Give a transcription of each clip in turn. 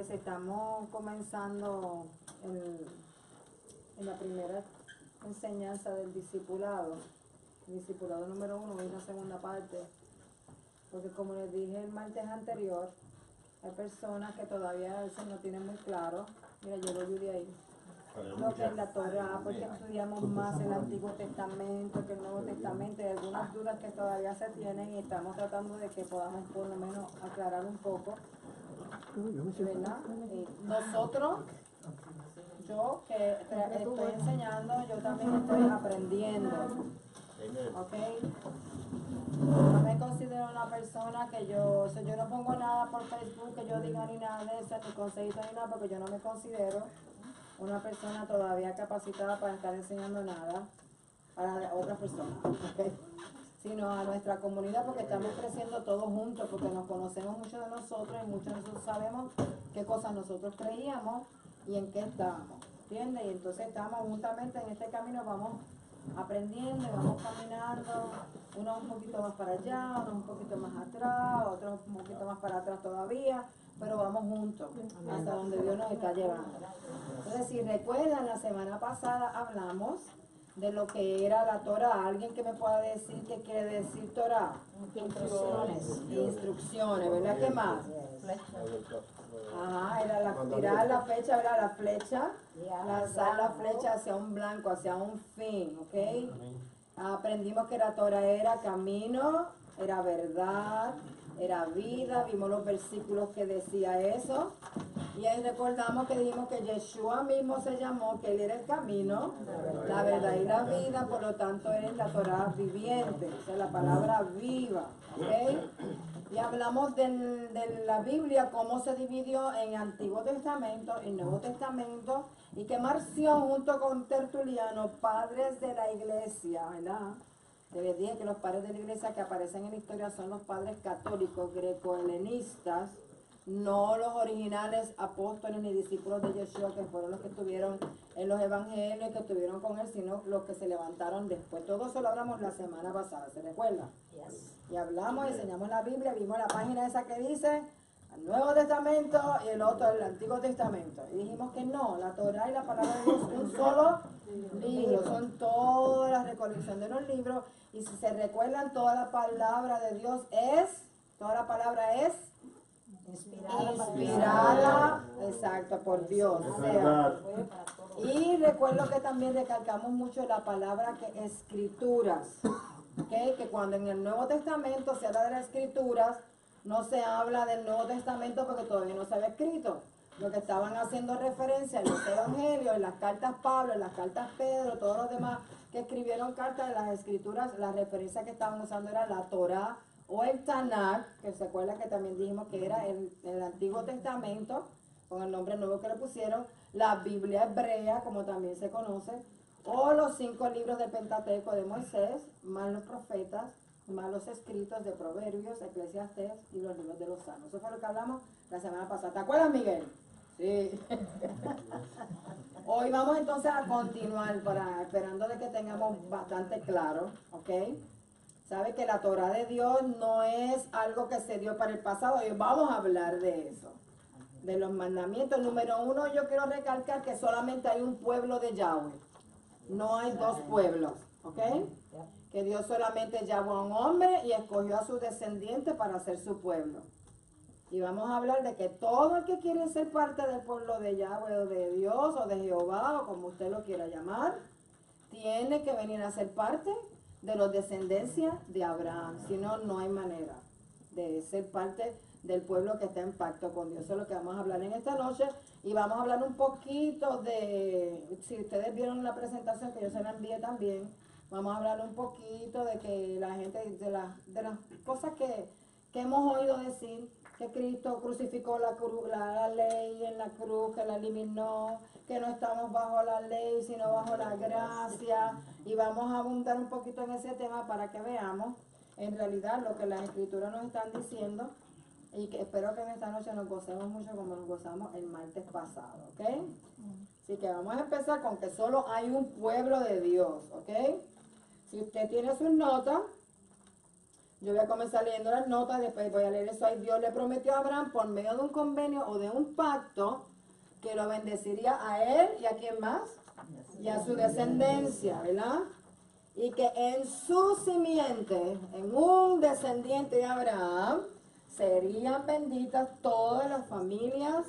Pues estamos comenzando en la primera enseñanza del discipulado, el discipulado número 1, y la segunda parte, porque como les dije el martes anterior, hay personas que todavía a veces no tienen muy claro, mira, llegó Judy ahí, lo que es la Torah, porque estudiamos más el Antiguo Testamento que el Nuevo Testamento, y algunas dudas que todavía se tienen, y estamos tratando de que podamos por lo menos aclarar un poco, ¿verdad? Nosotros, yo que estoy enseñando, yo también estoy aprendiendo, ¿ok? No me considero una persona que yo no pongo nada por Facebook que yo diga ni nada de eso, ni consejito ni nada, porque yo no me considero una persona todavía capacitada para estar enseñando nada a otras personas, ¿ok? Sino a nuestra comunidad, porque estamos creciendo todos juntos, porque nos conocemos mucho de nosotros y muchos de nosotros sabemos qué cosas nosotros creíamos y en qué estábamos, ¿entiendes? Y entonces estamos juntamente en este camino, vamos aprendiendo y vamos caminando, unos un poquito más para allá, unos un poquito más atrás, otros un poquito más para atrás todavía, pero vamos juntos hasta donde Dios nos está llevando. Entonces, si recuerdan, la semana pasada hablamos de lo que era la Torah. ¿Alguien que me pueda decir qué quiere decir Torah? Instrucciones, ¿verdad? ¿Qué más? Ajá, era tirar la flecha, ¿verdad? La flecha, lanzar la flecha hacia un blanco, hacia un fin, ¿ok? Aprendimos que la Torah era camino, era verdad, era vida, vimos los versículos que decía eso. Y ahí recordamos que dijimos que Yeshua mismo se llamó, que Él era el camino, la verdad y la vida, por lo tanto Él es la Torah viviente, o sea, la palabra viva, ¿ok? Y hablamos de la Biblia, cómo se dividió en Antiguo Testamento y Nuevo Testamento, y que Marción junto con Tertuliano, padres de la iglesia, ¿verdad? Les dije que los padres de la iglesia que aparecen en la historia son los padres católicos greco-helenistas, no los originales apóstoles ni discípulos de Yeshua, que fueron los que estuvieron en los evangelios, que estuvieron con él, sino los que se levantaron después. Todo eso lo hablamos la semana pasada, ¿se recuerda? Yes. Y hablamos, enseñamos la Biblia, vimos la página esa que dice el Nuevo Testamento y el otro el Antiguo Testamento. Y dijimos que no, la Torah y la palabra de Dios es un solo libro, son todas las recolección de los libros. Y si se recuerdan, toda la palabra de Dios toda la palabra es inspirada, exacto, por Dios. O sea, y recuerdo que también recalcamos mucho la palabra que escrituras, ¿okay? Que cuando en el Nuevo Testamento se habla de las escrituras, no se habla del Nuevo Testamento porque todavía no se había escrito. Lo que estaban haciendo referencia en los evangelios, en las cartas Pablo, en las cartas Pedro, todos los demás que escribieron cartas de las escrituras, la referencia que estaban usando era la Torah o el Tanakh, que se acuerda que también dijimos que era el Antiguo Testamento, con el nombre nuevo que le pusieron, la Biblia hebrea, como también se conoce, o los 5 libros del Pentateuco de Moisés, más los profetas, más los escritos de Proverbios, Eclesiastés y los libros de los Salmos. Eso fue lo que hablamos la semana pasada. ¿Te acuerdas, Miguel? Sí. Hoy vamos entonces a continuar, esperando de que tengamos bastante claro, ¿ok? Sabe que la Torah de Dios no es algo que se dio para el pasado, y vamos a hablar de eso, de los mandamientos. Número 1, yo quiero recalcar que solamente hay un pueblo de Yahweh, no hay 2 pueblos, ¿ok? Que Dios solamente llamó a un hombre y escogió a sus descendientes para ser su pueblo. Y vamos a hablar de que todo el que quiere ser parte del pueblo de Yahweh o de Dios o de Jehová o como usted lo quiera llamar, tiene que venir a ser parte de los descendencia de Abraham. Si no, no hay manera de ser parte del pueblo que está en pacto con Dios. Eso es lo que vamos a hablar en esta noche. Y vamos a hablar un poquito de, si ustedes vieron la presentación que yo se la envié también, vamos a hablar un poquito de que la gente, de las cosas que hemos oído decir, que Cristo crucificó la ley en la cruz, que la eliminó, que no estamos bajo la ley, sino bajo la gracia. Y vamos a abundar un poquito en ese tema para que veamos en realidad lo que las escrituras nos están diciendo. Y que espero que en esta noche nos gocemos mucho como nos gozamos el martes pasado, ¿ok? Así que vamos a empezar con que solo hay un pueblo de Dios, ¿ok? Si usted tiene sus notas, Yo voy a comenzar leyendo las notas, después voy a leer eso ahí. Dios le prometió a Abraham por medio de un convenio o de un pacto que lo bendeciría a él y a quién más, y a su descendencia, ¿verdad? Y que en su simiente, en un descendiente de Abraham, serían benditas todas las familias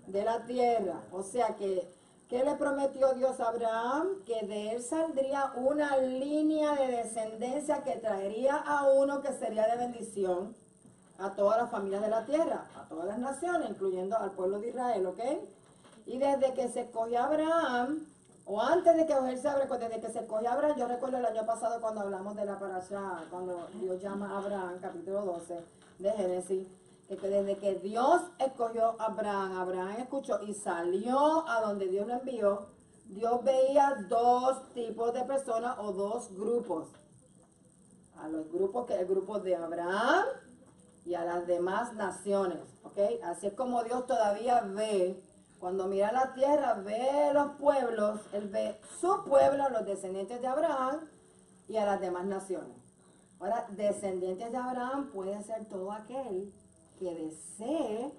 de la tierra. O sea que, ¿qué le prometió Dios a Abraham? Que de él saldría una línea de descendencia que traería a uno que sería de bendición a todas las familias de la tierra, a todas las naciones, incluyendo al pueblo de Israel, ¿ok? Y desde que se escogió a Abraham, o antes de que escogerse a Abraham, desde que se escogió a Abraham, yo recuerdo el año pasado cuando hablamos de la parasha, cuando Dios llama a Abraham, capítulo 12 de Génesis, que desde que Dios escogió a Abraham, Abraham escuchó y salió a donde Dios lo envió, Dios veía dos tipos de personas o dos grupos. A los grupos, que el grupo de Abraham y a las demás naciones, ¿ok? Así es como Dios todavía ve, cuando mira la tierra, ve los pueblos, Él ve su pueblo, los descendientes de Abraham y a las demás naciones. Ahora, descendientes de Abraham puede ser todo aquel que desee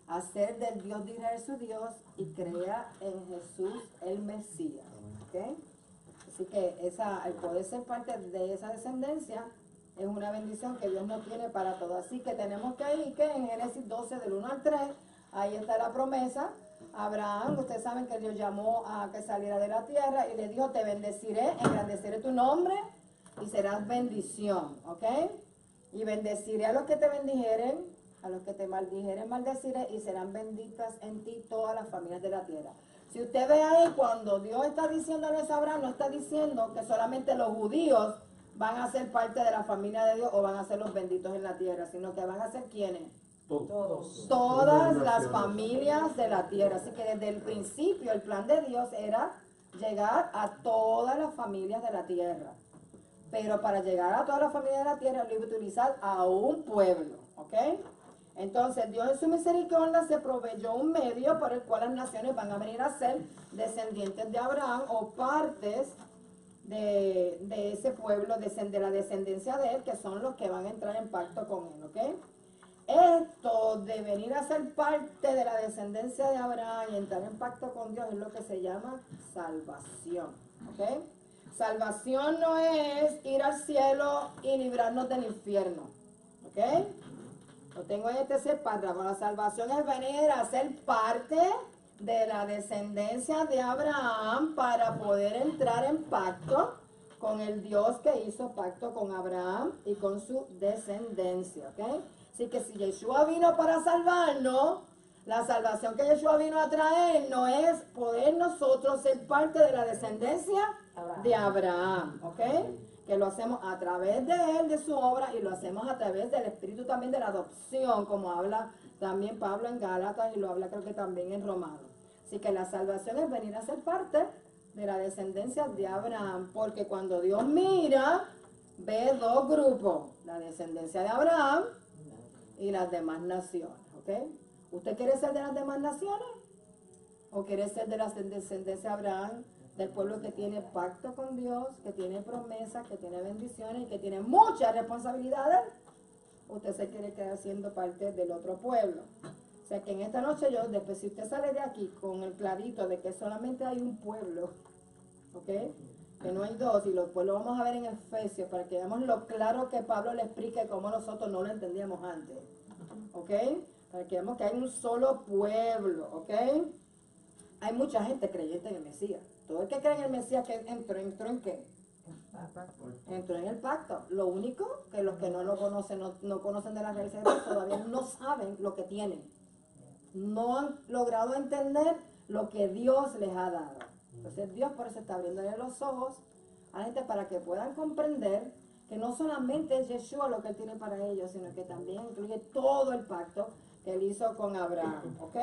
hacer del Dios de Israel su Dios y crea en Jesús el Mesías, ¿ok? Así que el poder ser parte de esa descendencia es una bendición que Dios nos tiene para todos. Así que tenemos que ir, que en Génesis 12, del 1 al 3, ahí está la promesa. Abraham, ustedes saben que Dios llamó a que saliera de la tierra y le dijo, te bendeciré, engrandeceré tu nombre y serás bendición, ¿ok? Y bendeciré a los que te bendijeren, a los que te maldijeren, maldeciré y serán benditas en ti todas las familias de la tierra. Si usted ve ahí, cuando Dios está diciéndole a Abraham, no está diciendo que solamente los judíos van a ser parte de la familia de Dios o van a ser los benditos en la tierra, sino que van a ser ¿quiénes? Todos. Todas las familias de la tierra. Así que desde el principio el plan de Dios era llegar a todas las familias de la tierra. Pero para llegar a todas las familias de la tierra, lo iba a utilizar a un pueblo, ¿ok? Entonces, Dios en su misericordia se proveyó un medio por el cual las naciones van a venir a ser descendientes de Abraham o partes de ese pueblo, de la descendencia de él, que son los que van a entrar en pacto con él, ¿ok? Esto de venir a ser parte de la descendencia de Abraham y entrar en pacto con Dios es lo que se llama salvación, ¿ok? Salvación no es ir al cielo y librarnos del infierno, ¿ok? Lo tengo en este párrafo. La salvación es venir a ser parte de la descendencia de Abraham para poder entrar en pacto con el Dios que hizo pacto con Abraham y con su descendencia, ¿ok? Así que si Yeshua vino para salvarnos, la salvación que Yeshua vino a traer no es poder nosotros ser parte de la descendencia de Abraham, ¿ok? Que lo hacemos a través de él, de su obra, y lo hacemos a través del Espíritu también de la adopción, como habla también Pablo en Gálatas y lo habla creo que también en Romanos. Así que la salvación es venir a ser parte de la descendencia de Abraham, porque cuando Dios mira, ve dos grupos, la descendencia de Abraham y las demás naciones, ¿ok? ¿Usted quiere ser de las demás naciones? ¿O quiere ser de la descendencia de Abraham, del pueblo que tiene pacto con Dios, que tiene promesas, que tiene bendiciones y que tiene muchas responsabilidades? Usted se quiere quedar siendo parte del otro pueblo. O sea que en esta noche yo, después si usted sale de aquí con el clarito de que solamente hay un pueblo, ¿ok? Que no hay dos, y pues lo vamos a ver en Efesios para que veamos lo claro que Pablo le explique cómo nosotros no lo entendíamos antes, ¿ok? Para que veamos que hay un solo pueblo, ¿ok? Hay mucha gente creyente en el Mesías. Todo el que cree en el Mesías que entró ¿en qué? Entró en el pacto. Lo único que los que no lo conocen, no conocen de la raíz de Dios, todavía no saben lo que tienen. No han logrado entender lo que Dios les ha dado. Entonces Dios por eso está abriéndole los ojos a la gente para que puedan comprender que no solamente es Yeshua lo que Él tiene para ellos, sino que también incluye todo el pacto que Él hizo con Abraham. ¿Ok?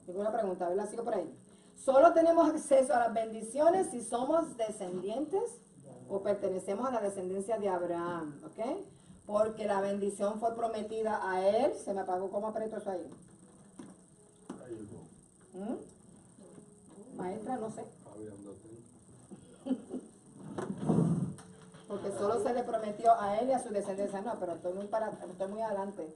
Tengo una pregunta, ¿verdad? Sigo por ahí. Solo tenemos acceso a las bendiciones si somos descendientes o pertenecemos a la descendencia de Abraham. ¿Ok? Porque la bendición fue prometida a Él. Se me apagó, ¿cómo aprieto eso ahí? Maestra, no sé. Porque solo se le prometió a él y a su descendencia. No, pero estoy muy adelante.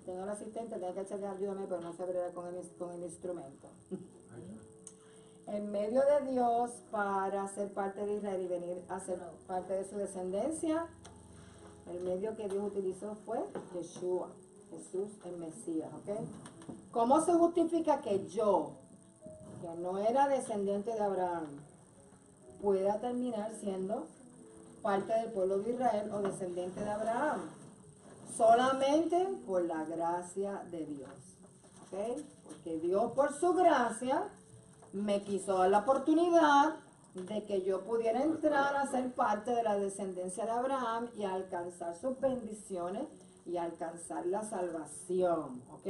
Tengo el asistente, tengo que echarle ayúdame, pero no se abrirá con el instrumento. En medio de Dios para ser parte de Israel y venir a ser parte de su descendencia, el medio que Dios utilizó fue Yeshua, Jesús el Mesías, ¿ok? ¿Cómo se justifica que yo, que no era descendiente de Abraham, pueda terminar siendo parte del pueblo de Israel o descendiente de Abraham? Solamente por la gracia de Dios, ¿ok? Porque Dios por su gracia me quiso dar la oportunidad de que yo pudiera entrar a ser parte de la descendencia de Abraham y alcanzar sus bendiciones y alcanzar la salvación, ¿ok?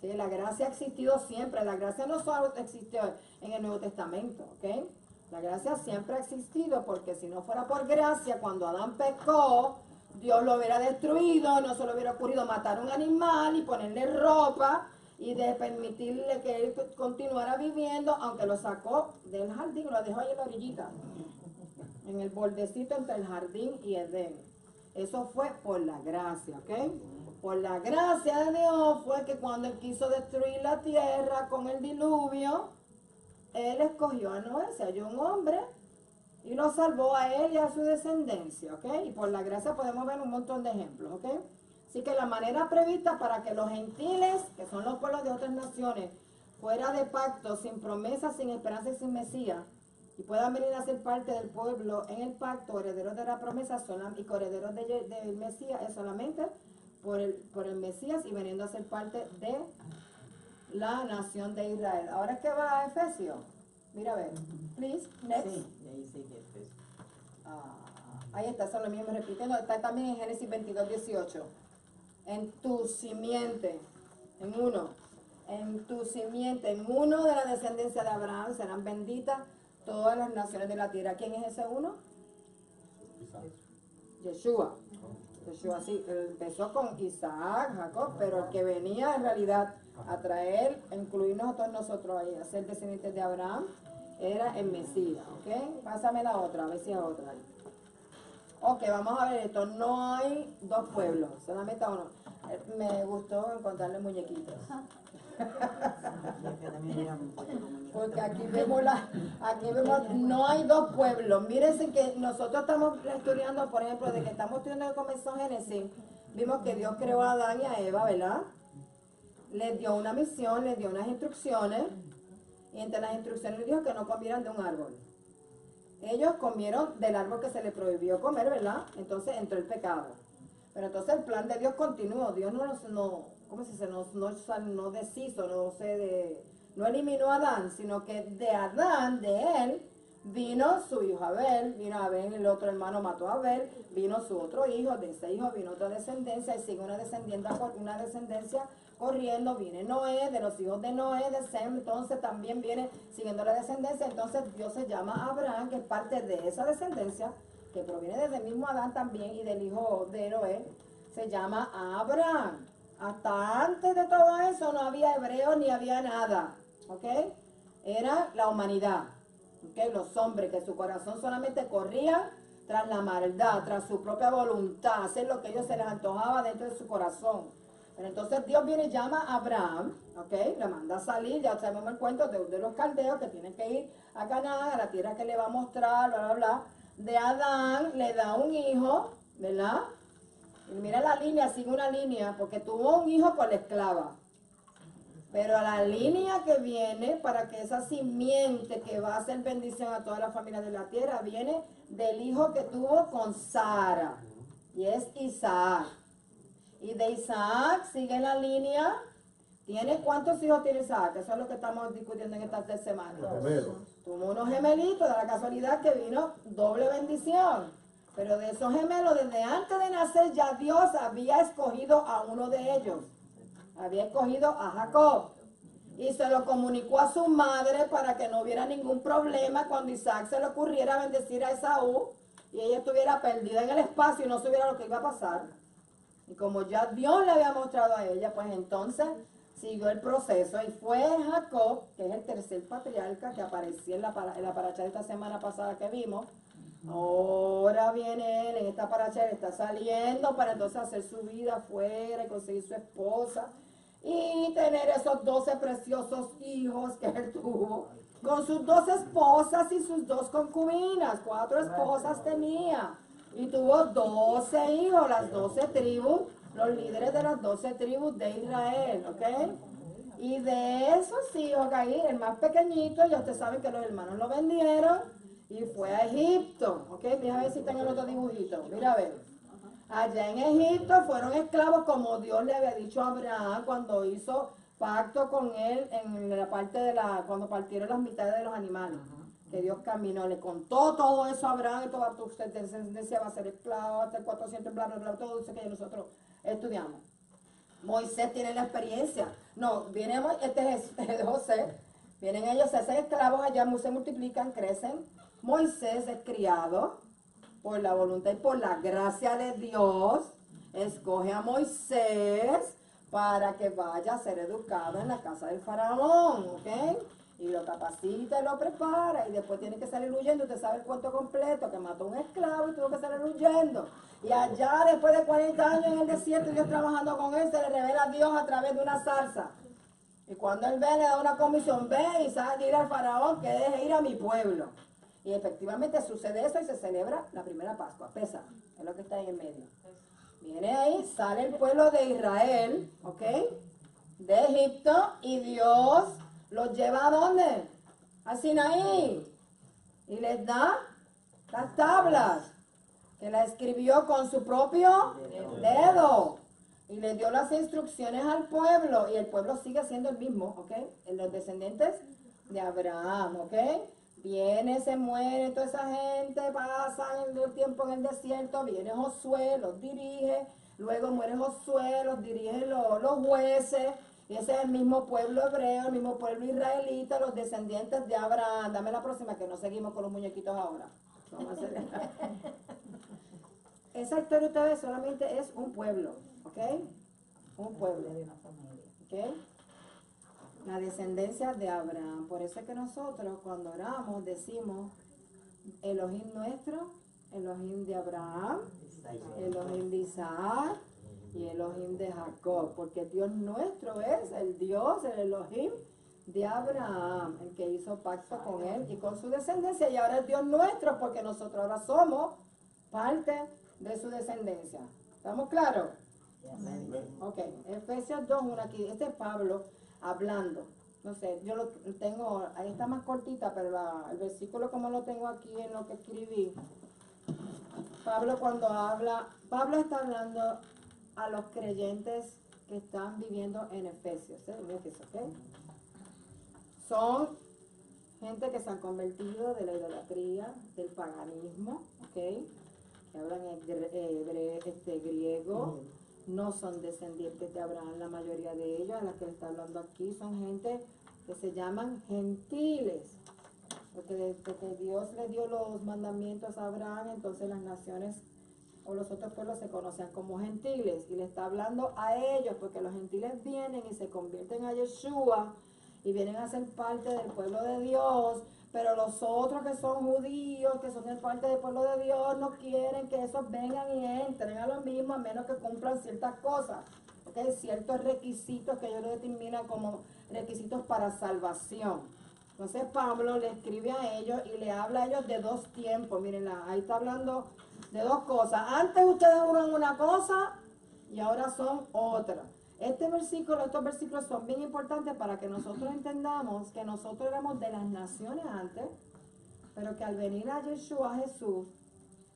Sí, la gracia ha existido siempre, la gracia no solo existió en el Nuevo Testamento, ¿ok? La gracia siempre ha existido porque si no fuera por gracia, cuando Adán pecó, Dios lo hubiera destruido, no se le hubiera ocurrido matar un animal y ponerle ropa y de permitirle que él continuara viviendo, aunque lo sacó del jardín, lo dejó ahí en la orillita, en el bordecito entre el jardín y Edén. Eso fue por la gracia, ¿ok? Por la gracia de Dios fue que cuando él quiso destruir la tierra con el diluvio, él escogió a Noé, se halló un hombre y lo salvó a él y a su descendencia, ¿ok? Y por la gracia podemos ver un montón de ejemplos, ¿ok? Así que la manera prevista para que los gentiles, que son los pueblos de otras naciones, fuera de pacto, sin promesa, sin esperanza y sin Mesías, y puedan venir a ser parte del pueblo en el pacto, herederos de la promesa y coherederos del Mesías, es solamente por el Mesías y veniendo a ser parte de la nación de Israel. Ahora es que va a Efesios. Mira a ver, please, next. Sí, ahí sí que es. Ahí está, eso es lo mismo repitiendo. Está también en Génesis 22, 18. En tu simiente, en tu simiente, en uno de la descendencia de Abraham serán benditas todas las naciones de la tierra. ¿Quién es ese uno? Yeshua. Yeshua, sí, empezó con Isaac, Jacob, pero el que venía en realidad a traer, incluirnos a todos nosotros ahí, a ser descendientes de Abraham, era el Mesías, ¿ok? Pásame la otra, a ver si hay otra ahí. Ok, vamos a ver esto. No hay dos pueblos, solamente uno. Me gustó encontrarle muñequitos. Porque aquí vemos, no hay dos pueblos. Mírense que nosotros estamos estudiando, por ejemplo, de que estamos estudiando el comenzó Génesis, vimos que Dios creó a Adán y a Eva, ¿verdad? Les dio una misión, les dio unas instrucciones, y entre las instrucciones les dijo que no comieran de un árbol. Ellos comieron del árbol que se les prohibió comer, ¿verdad? Entonces entró el pecado. Pero entonces el plan de Dios continuó. Dios no deshizo, no eliminó a Adán, sino que de Adán, de él, vino su hijo Abel, vino Abel, el otro hermano mató a Abel, vino su otro hijo, de ese hijo vino otra descendencia, y sigue una descendencia corriendo, viene Noé, de los hijos de Noé, de Sem, entonces también viene siguiendo la descendencia, entonces Dios se llama Abraham, que es parte de esa descendencia, que proviene desde el mismo Adán también, y del hijo de Noé, se llama Abraham. Hasta antes de todo eso no había hebreos ni había nada, ¿ok? Era la humanidad, ¿ok? Los hombres que su corazón solamente corría tras la maldad, tras su propia voluntad, hacer lo que ellos se les antojaba dentro de su corazón. Pero entonces Dios viene y llama a Abraham, ¿ok? Le manda a salir, ya sabemos el cuento de los caldeos que tienen que ir a Canaán, a la tierra que le va a mostrar, bla, bla, bla. De Adán le da un hijo, ¿verdad? Y mira la línea, sigue una línea, porque tuvo un hijo con la esclava. Pero a la línea que viene, para que esa simiente que va a hacer bendición a toda la familia de la tierra, viene del hijo que tuvo con Sara, y es Isaac. Y de Isaac sigue la línea. ¿Cuántos hijos tiene Isaac? Eso es lo que estamos discutiendo en estas 3 semanas. Tuvo unos gemelitos, de la casualidad que vino doble bendición. Pero de esos gemelos, desde antes de nacer, ya Dios había escogido a uno de ellos. Había escogido a Jacob. Y se lo comunicó a su madre para que no hubiera ningún problema cuando Isaac se le ocurriera bendecir a Esaú y ella estuviera perdida en el espacio y no supiera lo que iba a pasar. Y como ya Dios le había mostrado a ella, pues entonces siguió el proceso y fue Jacob, que es el tercer patriarca que apareció en la paracha de esta semana pasada que vimos. Ahora viene él, en esta paracha él está saliendo para entonces hacer su vida afuera y conseguir su esposa y tener esos 12 preciosos hijos que él tuvo con sus 2 esposas y sus 2 concubinas. 4 esposas tenía y tuvo 12 hijos, las 12 tribus, los líderes de las 12 tribus de Israel, ¿ok? Y de esos hijos ahí, el más pequeñito, ya ustedes saben que los hermanos lo vendieron y fue a Egipto, ¿ok? Mira a ver si tengo el otro dibujito, mira a ver. Allá en Egipto fueron esclavos como Dios le había dicho a Abraham cuando hizo pacto con él en la parte de cuando partieron las mitades de los animales. Que Dios caminó, le contó todo eso a Abraham y toda tu descendencia va a ser esclavo hasta el 400, bla, bla, bla, todo eso que nosotros estudiamos. Moisés tiene la experiencia. No, viene este es José, vienen ellos, se hacen esclavos allá, se multiplican, crecen. Moisés es criado por la voluntad y por la gracia de Dios. Escoge a Moisés para que vaya a ser educado en la casa del faraón, ¿ok? Y lo capacita y lo prepara y después tiene que salir huyendo. Usted sabe el cuento completo, que mató a un esclavo y tuvo que salir huyendo. Y allá después de 40 años en el desierto, Dios trabajando con él, se le revela a Dios a través de una zarza. Y cuando él ve, le da una comisión, ve y sale ir al faraón que deje ir a mi pueblo. Y efectivamente sucede eso y se celebra la primera Pascua, Pesaj, es lo que está ahí en medio. Viene ahí, sale el pueblo de Israel, ¿ok? De Egipto, y Dios los lleva ¿a dónde? A Sinaí. Y les da las tablas, que la escribió con su propio dedo. Y le dio las instrucciones al pueblo, y el pueblo sigue siendo el mismo, ¿ok? Los descendientes de Abraham, ¿ok? Viene, se muere toda esa gente, pasa el tiempo en el desierto, viene Josué, los dirige, luego muere Josué, los dirigen los jueces, y ese es el mismo pueblo hebreo, el mismo pueblo israelita, los descendientes de Abraham. Dame la próxima, que no seguimos con los muñequitos ahora. Vamos a hacer... Esa historia ustedes solamente es un pueblo, ¿ok? Un pueblo, ¿ok? La descendencia de Abraham. Por eso es que nosotros cuando oramos decimos Elohim nuestro, Elohim de Abraham, Elohim de Isaac y Elohim de Jacob, porque Dios nuestro es el Dios, el Elohim de Abraham, el que hizo pacto con él y con su descendencia, y ahora es Dios nuestro porque nosotros ahora somos parte de su descendencia. ¿Estamos claros? Ok, Efesios 2:1 aquí, este es Pablo hablando. No sé, yo lo tengo, ahí está más cortita, pero el versículo como lo tengo aquí en lo que escribí. Pablo cuando habla, Pablo está hablando a los creyentes que están viviendo en Efesios, ¿ok? Son gente que se han convertido de la idolatría, del paganismo, ¿ok? Que hablan griego, no son descendientes de Abraham, la mayoría de ellos, a las que le está hablando aquí, son gente que se llaman gentiles, porque desde que Dios le dio los mandamientos a Abraham, entonces las naciones o los otros pueblos se conocían como gentiles, y le está hablando a ellos, porque los gentiles vienen y se convierten a Yeshua, y vienen a ser parte del pueblo de Dios, pero los otros que son judíos, que son parte del pueblo de Dios, no quieren que esos vengan y entren a lo mismo, a menos que cumplan ciertas cosas, ¿okay? Ciertos requisitos que ellos determinan como requisitos para salvación. Entonces Pablo le escribe a ellos y le habla a ellos de 2 tiempos. Miren, ahí está hablando de 2 cosas. Antes ustedes eran una cosa y ahora son otra. Estos versículos son bien importantes para que nosotros entendamos que nosotros éramos de las naciones antes, pero que al venir a Yeshua, Jesús,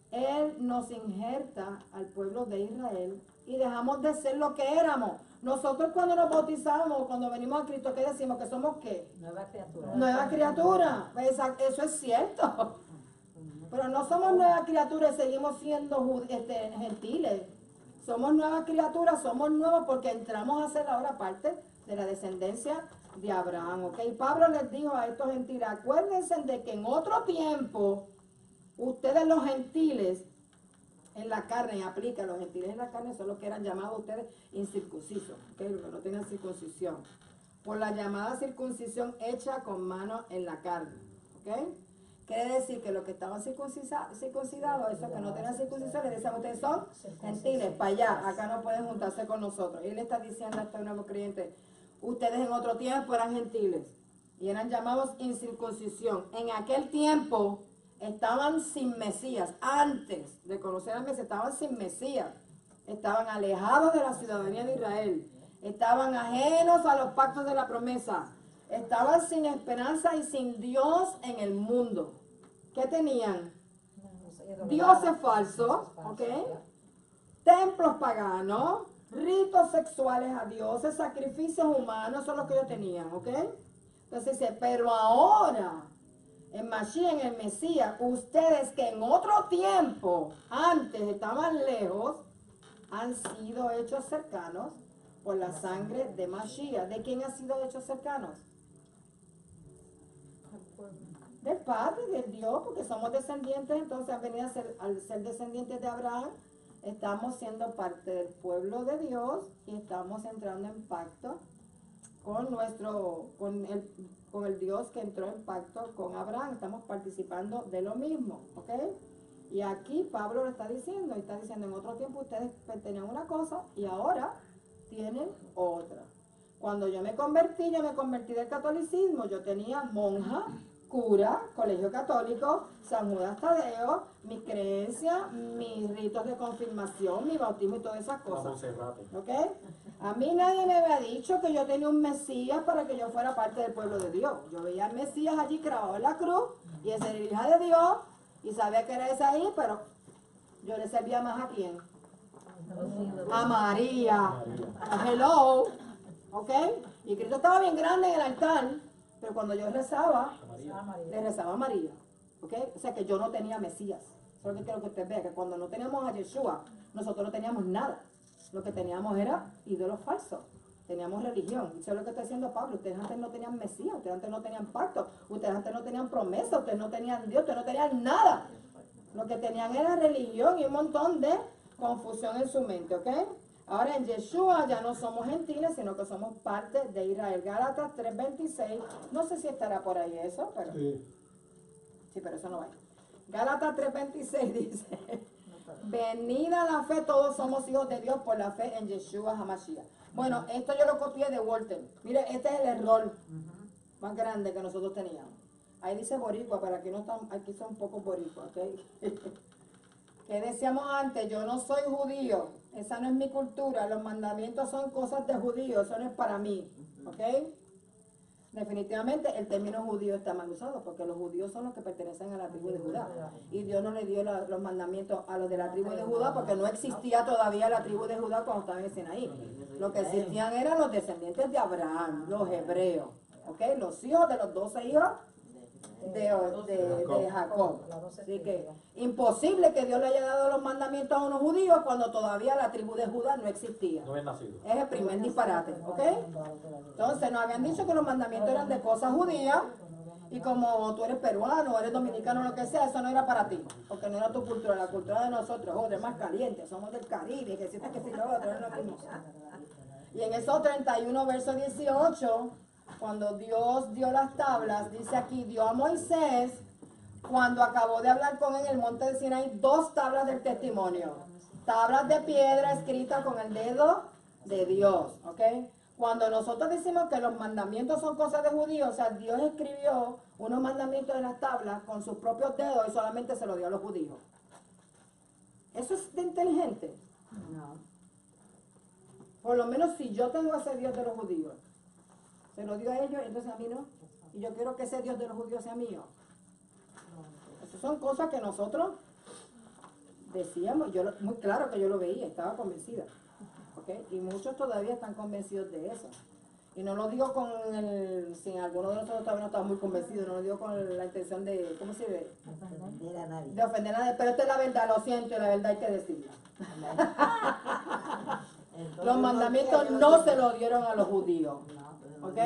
Él nos injerta al pueblo de Israel y dejamos de ser lo que éramos. Nosotros cuando nos bautizamos, cuando venimos a Cristo, ¿qué decimos? ¿Que somos qué? Nueva criatura. Nueva criatura. Eso es cierto. Pero no somos nuevas criaturas y seguimos siendo gentiles. Somos nuevas criaturas, somos nuevos porque entramos a ser ahora parte de la descendencia de Abraham, ¿ok? Pablo les dijo a estos gentiles, acuérdense de que en otro tiempo, ustedes los gentiles en la carne, y aplica, los gentiles en la carne son los que eran llamados ustedes incircuncisos, ¿okay? Los que no tenían circuncisión. Por la llamada circuncisión hecha con mano en la carne, ¿ok? Quiere decir que los que estaban circuncidados, esos que no tenían circuncisión, les decían ustedes son gentiles, para allá, acá no pueden juntarse con nosotros. Y él está diciendo a estos nuevos creyentes, ustedes en otro tiempo eran gentiles y eran llamados incircuncisión. En aquel tiempo estaban sin Mesías, antes de conocer al Mesías, estaban sin Mesías, estaban alejados de la ciudadanía de Israel, estaban ajenos a los pactos de la promesa, estaban sin esperanza y sin Dios en el mundo. ¿Qué tenían? Dioses falsos, ¿ok? Templos paganos, ritos sexuales a dioses, sacrificios humanos, son los que ellos tenían, ¿ok? Entonces dice, pero ahora, en Mashiach, en el Mesías, ustedes que en otro tiempo, antes estaban lejos, han sido hechos cercanos por la sangre de Mashiach. ¿De quién han sido hechos cercanos? Del Padre, del Dios, porque somos descendientes, entonces al venir al ser descendientes de Abraham, estamos siendo parte del pueblo de Dios y estamos entrando en pacto con el Dios que entró en pacto con Abraham. Estamos participando de lo mismo, ¿ok? Y aquí Pablo lo está diciendo en otro tiempo ustedes tenían una cosa y ahora tienen otra. Cuando yo me convertí del catolicismo, yo tenía monja, cura, colegio católico, San Judas Tadeo, mis creencias, mis ritos de confirmación, mi bautismo y todas esas cosas. ¿Ok? A mí nadie me había dicho que yo tenía un Mesías para que yo fuera parte del pueblo de Dios. Yo veía al Mesías allí clavado en la cruz y esa era hija de Dios y sabía que era esa ahí, pero yo le servía más a quién. A María. A Hello. ¿Ok? Y Cristo estaba bien grande en el altar, pero cuando yo rezaba, le rezaba a María. ¿Ok? O sea que yo no tenía Mesías. Eso es lo que quiero que usted vea, que cuando no teníamos a Yeshua, nosotros no teníamos nada. Lo que teníamos era ídolos falsos. Teníamos religión. Eso es lo que está diciendo Pablo. Ustedes antes no tenían Mesías, ustedes antes no tenían pacto, ustedes antes no tenían promesa, ustedes no tenían Dios, ustedes no tenían nada. Lo que tenían era religión y un montón de confusión en su mente, ¿ok? Ahora en Yeshua ya no somos gentiles, sino que somos parte de Israel. Gálatas 3:26, no sé si estará por ahí eso, pero sí, pero eso no va. Gálatas 3:26 dice, venida la fe, todos somos hijos de Dios por la fe en Yeshua HaMashiach. Bueno, esto yo lo copié de Walter. Mire, este es el error más grande que nosotros teníamos. Ahí dice boricua, para que no están, aquí son pocos boricuas, ¿ok? Que decíamos antes, yo no soy judío, esa no es mi cultura, los mandamientos son cosas de judíos, eso no es para mí, ¿ok? Definitivamente el término judío está mal usado, porque los judíos son los que pertenecen a la tribu de Judá, y Dios no le dio los mandamientos a los de la tribu de Judá, porque no existía todavía la tribu de Judá cuando estaban en Sinaí. Lo que existían eran los descendientes de Abraham, los hebreos, ¿ok? Los hijos de los 12 hijos de Jacob. Así que imposible que Dios le haya dado los mandamientos a unos judíos cuando todavía la tribu de Judá no existía. No es nacido. Es el primer disparate, ¿ok? Entonces nos habían dicho que los mandamientos eran de cosas judías y como tú eres peruano o eres dominicano o lo que sea, eso no era para ti, porque no era tu cultura, la cultura de nosotros es más caliente, somos del Caribe, que si te que si lo otro es lo mismo. Y en esos 31 verso 18, cuando Dios dio las tablas, dice aquí, dio a Moisés, cuando acabó de hablar con él en el monte de Sinaí, 2 tablas del testimonio. Tablas de piedra escritas con el dedo de Dios, ¿ok? Cuando nosotros decimos que los mandamientos son cosas de judíos, o sea, Dios escribió unos mandamientos en las tablas con sus propios dedos y solamente se los dio a los judíos. ¿Eso es de inteligente? No. Por lo menos si yo tengo ese Dios de los judíos, se lo dio a ellos, entonces a mí no. Y yo quiero que ese Dios de los judíos sea mío. Esas son cosas que nosotros decíamos, muy claro que yo lo veía, estaba convencida. ¿Okay? Y muchos todavía están convencidos de eso. Y no lo digo con si alguno de nosotros todavía no está muy convencido, no lo digo con la intención de, ¿cómo se dice? Ofender a nadie. De ofender a nadie, pero esta es la verdad, lo siento, y la verdad hay que decirla. Los mandamientos no se los dieron a los judíos. ¿Ok?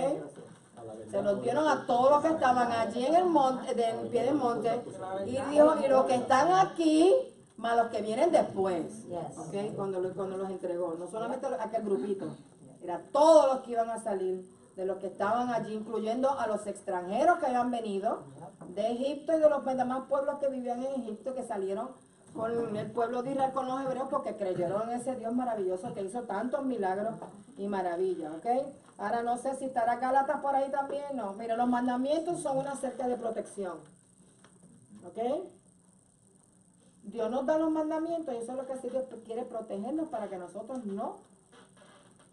Se los dieron a todos los que estaban allí en el monte, en pie del monte. Y dijo, y los que están aquí, más los que vienen después, Yes. ¿ok? Cuando los entregó, no solamente aquel grupito, era todos los que iban a salir, de los que estaban allí, incluyendo a los extranjeros que habían venido de Egipto y de los demás pueblos que vivían en Egipto, que salieron con el pueblo de Israel, con los hebreos, porque creyeron en ese Dios maravilloso que hizo tantos milagros y maravillas, ¿ok? Ahora no sé si estará Gálatas por ahí también, no. Mira, los mandamientos son una cerca de protección, ¿ok? Dios nos da los mandamientos y eso es lo que así Dios quiere protegernos para que nosotros no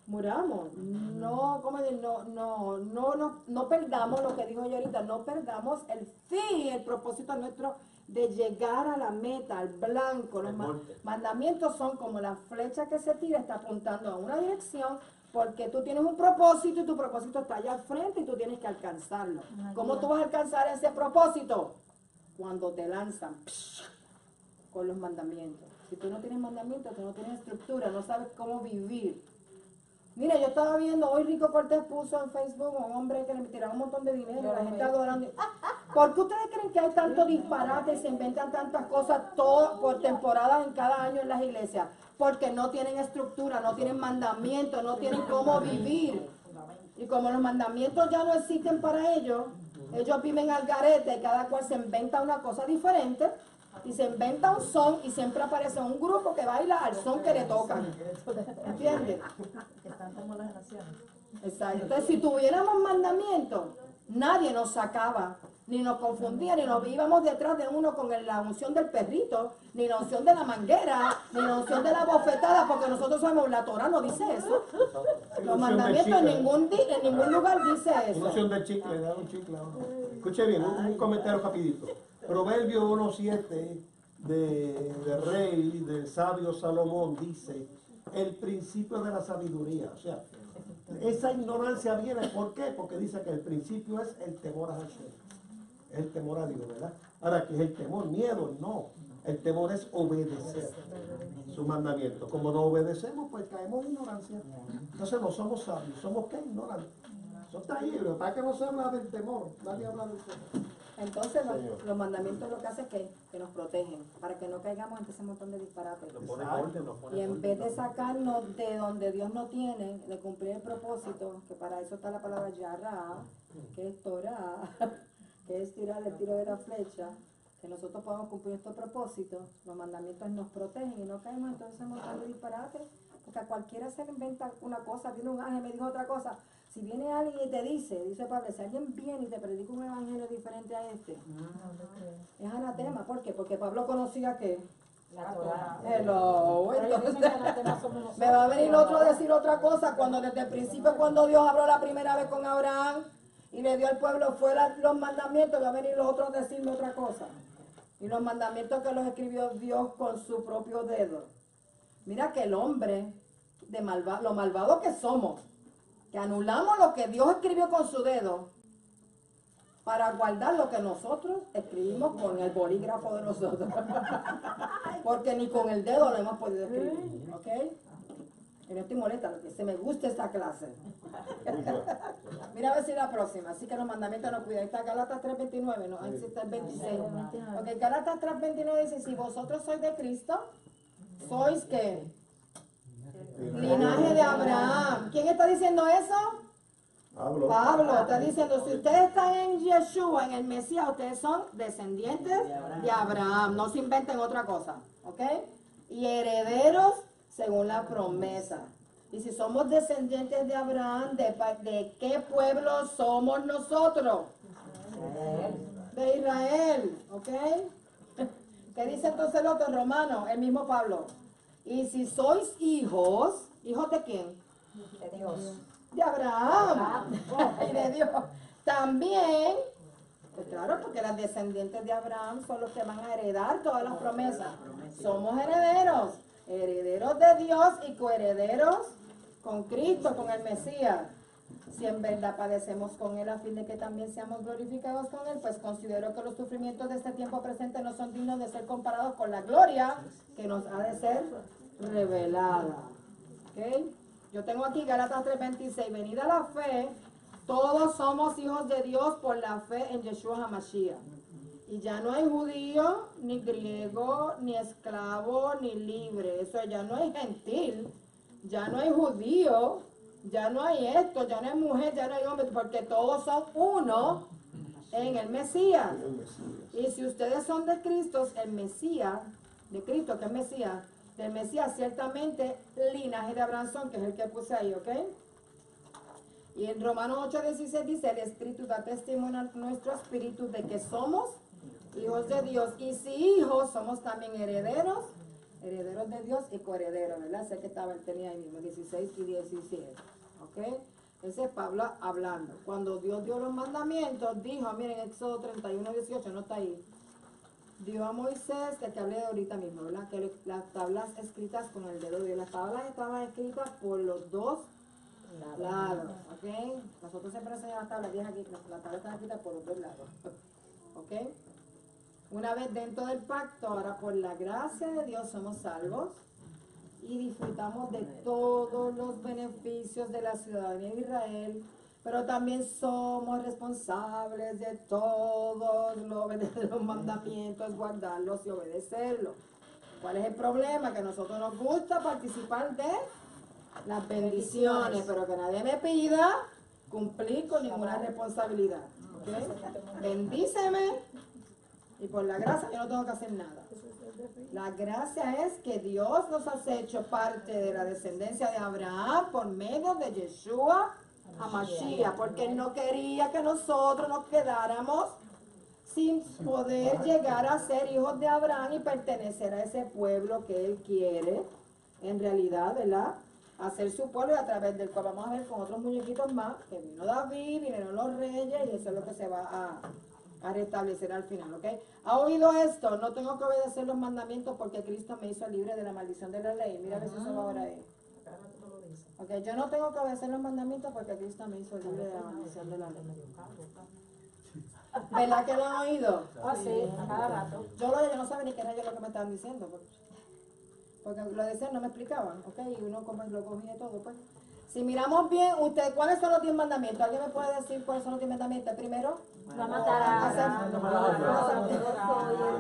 muramos, no, ¿cómo decir? No perdamos lo que dijo yo ahorita, no perdamos el fin, el propósito nuestro de llegar a la meta, al blanco. Los mandamientos son como la flecha que se tira, está apuntando a una dirección, porque tú tienes un propósito y tu propósito está allá al frente y tú tienes que alcanzarlo. ¿Cómo tú vas a alcanzar ese propósito? Cuando te lanzan con los mandamientos. Si tú no tienes mandamientos, tú no tienes estructura, no sabes cómo vivir. Mira, yo estaba viendo, hoy Rico Cortés puso en Facebook a un hombre que le tiraba un montón de dinero, la gente adorando. ¿Por qué ustedes creen que hay tanto disparate y se inventan tantas cosas todo por temporadas en cada año en las iglesias? Porque no tienen estructura, no tienen mandamientos, no tienen cómo vivir. Y como los mandamientos ya no existen para ellos, ellos viven al garete y cada cual se inventa una cosa diferente. Y se inventa un son y siempre aparece un grupo que baila al son que le tocan. ¿Entiendes? Que están como las naciones. Exacto. Entonces, si tuviéramos mandamientos, nadie nos sacaba, ni nos confundía, ni nos íbamos detrás de uno con la unción del perrito, ni la unción de la manguera, ni la unción de la bofetada, porque nosotros sabemos, la Torah no dice eso. Los mandamientos en ningún lugar dice eso. Unción del chicle, da un chicle. Escuche bien, un comentario rapidito. Proverbio 1.7 de rey, del sabio Salomón, dice, el principio de la sabiduría. O sea, esa ignorancia viene, ¿por qué? Porque dice que el principio es el temor a Hashem. Es el temor a Dios, ¿verdad? Ahora, ¿qué es el temor? Miedo, no. El temor es obedecer su mandamiento. Como no obedecemos, pues caemos en ignorancia. Entonces no somos sabios, somos ¿qué? Ignorantes. Eso está ahí, pero para que no se habla del temor, nadie habla del temor. Entonces los mandamientos lo que hacen es que nos protegen, para que no caigamos en ese montón de disparates. Y en vez de sacarnos de donde Dios nos tiene, de cumplir el propósito, que para eso está la palabra yarra, que es Torah, que es tirar el tiro de la flecha, que nosotros podamos cumplir estos propósitos, los mandamientos nos protegen y no caemos entonces en un montón de disparates, porque a cualquiera se le inventa una cosa, viene un ángel me dijo otra cosa. Si viene alguien y te dice Pablo, si alguien viene y te predica un evangelio diferente a este, es anatema. ¿Por qué? Porque Pablo conocía que La Torah. hello, entonces me va a venir otro a decir otra cosa cuando desde el principio, cuando Dios habló la primera vez con Abraham y le dio al pueblo fuera los mandamientos, va a venir los otros a decirme otra cosa. Y los mandamientos que los escribió Dios con su propio dedo. Mira que el hombre, lo malvado que somos, que anulamos lo que Dios escribió con su dedo para guardar lo que nosotros escribimos con el bolígrafo de nosotros. Porque ni con el dedo lo hemos podido escribir, ¿ok? Y no estoy molesta, porque se me gusta esta clase. Mira a ver si la próxima. Así que los mandamientos no cuidan. Está Gálatas 3.29, no, ahí está el 26. Porque Gálatas 3.29 dice, si vosotros sois de Cristo, sois ¿qué? Linaje de Abraham. ¿Quién está diciendo eso? Pablo está diciendo, si ustedes están en Yeshua, en el Mesías, ustedes son descendientes de Abraham. No se inventen otra cosa, ¿ok? Y herederos según la promesa. Y si somos descendientes de Abraham, ¿de qué pueblo somos nosotros? De Israel, ¿ok? ¿Qué dice entonces el otro romano? El mismo Pablo. Y si sois hijos, ¿hijos de quién? De Dios. De Abraham. Y de Dios. También, pues claro, porque las descendientes de Abraham son los que van a heredar todas las promesas. Somos herederos. Herederos de Dios y coherederos con Cristo, con el Mesías. Si en verdad padecemos con Él a fin de que también seamos glorificados con Él, pues considero que los sufrimientos de este tiempo presente no son dignos de ser comparados con la gloria que nos ha de ser revelada. ¿Okay? Yo tengo aquí Gálatas 3:26, venida la fe, todos somos hijos de Dios por la fe en Yeshua HaMashiach. Y ya no hay judío, ni griego, ni esclavo, ni libre. Eso ya no hay gentil, ya no hay judío, ya no hay esto, ya no hay mujer, ya no hay hombre, porque todos son uno en el Mesías. Y si ustedes son de Cristo, el Mesías, de Cristo, que es Mesías, del Mesías, ciertamente linaje de Abraham son, que es el que puse ahí, ¿ok? Y en Romanos 8:16 dice, el Espíritu da testimonio a nuestro espíritu de que somos hijos de Dios. Y si hijos, somos también herederos, herederos de Dios y coherederos, ¿verdad? Sé que tenía ahí mismo, 16 y 17, ¿ok? Ese es Pablo hablando. Cuando Dios dio los mandamientos, dijo, miren, Éxodo 31:18, no está ahí. Dio a Moisés, que hablé de ahorita mismo, ¿verdad? Que las tablas escritas con el dedo de Dios. Las tablas estaban escritas por los dos lados, ¿ok? Nosotros siempre enseñamos las tablas, aquí, las tablas están escritas por los dos lados, ¿ok? Una vez dentro del pacto, ahora por la gracia de Dios somos salvos y disfrutamos de todos los beneficios de la ciudadanía de Israel, pero también somos responsables de todos los mandamientos, guardarlos y obedecerlos. ¿Cuál es el problema? Que a nosotros nos gusta participar de las bendiciones, pero que nadie me pida cumplir con ninguna responsabilidad. ¿Okay? Bendíceme y por la gracia yo no tengo que hacer nada. La gracia es que Dios nos ha hecho parte de la descendencia de Abraham por medio de Yeshua HaMashiach, porque Él no quería que nosotros nos quedáramos sin poder llegar a ser hijos de Abraham y pertenecer a ese pueblo que Él quiere, en realidad, ¿verdad? Hacer su pueblo, y a través del cual vamos a ver con otros muñequitos más, que vino David, vinieron los reyes, y eso es lo que se va a restablecer al final, ¿ok? ¿Ha oído esto? No tengo que obedecer los mandamientos porque Cristo me hizo libre de la maldición de la ley. Mira a ver si eso va ahora ahí. Ok, yo no tengo que obedecer los mandamientos porque Cristo me hizo libre de la maldición de la ley. ¿Verdad que lo han oído? Ah, sí, a cada rato. Yo no sabía ni qué era yo lo que me estaban diciendo, porque lo decían, no me explicaban, ¿ok? Y uno como lo cogía todo, pues. Si miramos bien, ustedes, ¿cuáles son los 10 mandamientos? ¿Alguien me puede decir cuáles son los 10 mandamientos? Primero, No matarás. hacer-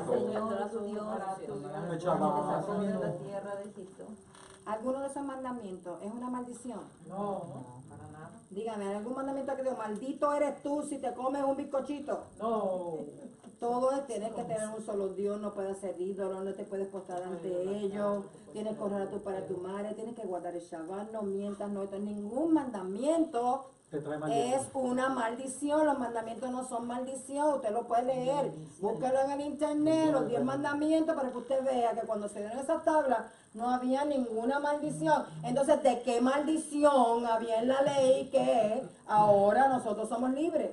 Soy el Señor tu Dios, que te sacó de la tierra de Egipto. ¿alguno de esos mandamientos es una maldición? No, para nada. Dígame, ¿hay algún mandamiento que diga, maldito eres tú si te comes un bizcochito? No. Todo es, tienes que tener un solo Dios, no puedes ser ídolo, no te puedes postrar ante ellos, tienes que honrar a tu padre, a tu madre, tienes que guardar el Shabbat, no mientas, no esto, ningún mandamiento es una maldición. Los mandamientos no son maldición, usted lo puede leer, búsquelo en el internet, los 10 mandamientos, para que usted vea que cuando se dieron esas tablas no había ninguna maldición. Entonces, ¿de qué maldición había en la ley que ahora nosotros somos libres?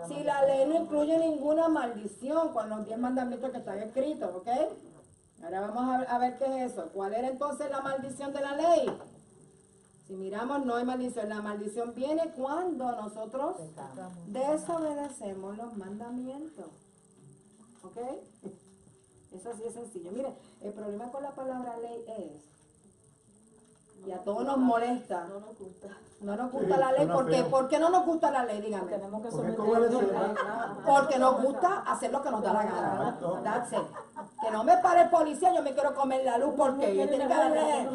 Si la ley no incluye ninguna maldición con los 10 mandamientos que están escritos, ¿ok? Ahora vamos a ver qué es eso. ¿Cuál era entonces la maldición de la ley? Si miramos, no hay maldición. La maldición viene cuando nosotros desobedecemos los mandamientos. ¿Ok? Eso sí es sencillo. Mire, el problema con la palabra ley es, y a todos nos molesta, No nos gusta. no nos gusta la ley. ¿Por qué? ¿Por qué no nos gusta la ley? Dígame. Tenemos que Porque es como someternos. decir, Porque nos gusta hacer lo que nos da la gana. That's it. Que no me pare el policía, yo me quiero comer la luz porque yo tengo que darle.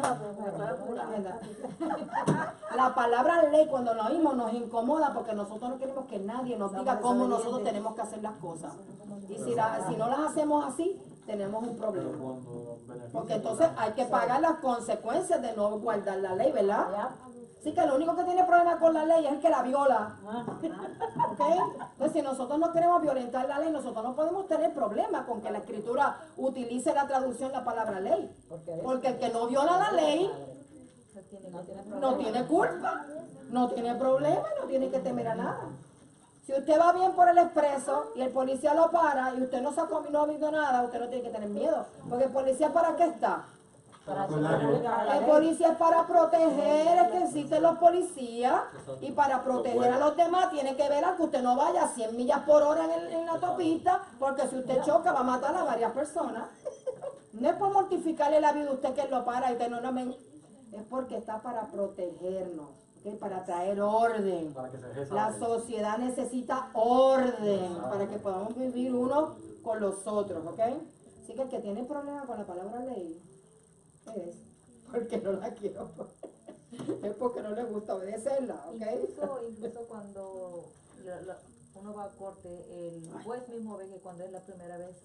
La palabra ley cuando la oímos nos incomoda porque nosotros no queremos que nadie nos diga cómo nosotros tenemos que hacer las cosas. Y si no las hacemos así, tenemos un problema. Porque entonces hay que pagar las consecuencias de no guardar la ley, ¿verdad? Así que lo único que tiene problema con la ley es el que la viola. ¿Ok? Entonces, si nosotros no queremos violentar la ley, nosotros no podemos tener problemas con que la escritura utilice la traducción de la palabra ley. Porque el que no viola la ley no tiene culpa, no tiene problema, no tiene que temer a nada. Si usted va bien por el expreso y el policía lo para y usted no ha visto nada, usted no tiene que tener miedo. Porque el policía, ¿para qué está? El policía es para proteger, es que existen los policías, y para proteger a los demás tiene que ver a que usted no vaya a 100 millas por hora en la autopista, porque si usted choca va a matar a varias personas. No es por mortificarle la vida a usted que lo para y usted no me... Es porque está para protegernos, ¿okay? Para traer orden. La sociedad necesita orden para que podamos vivir unos con los otros, ¿ok? Así que el que tiene problema con la palabra ley es porque no la quiero es porque no le gusta obedecerla, ¿ok? Incluso cuando uno va a corte, el juez mismo ve que cuando es la primera vez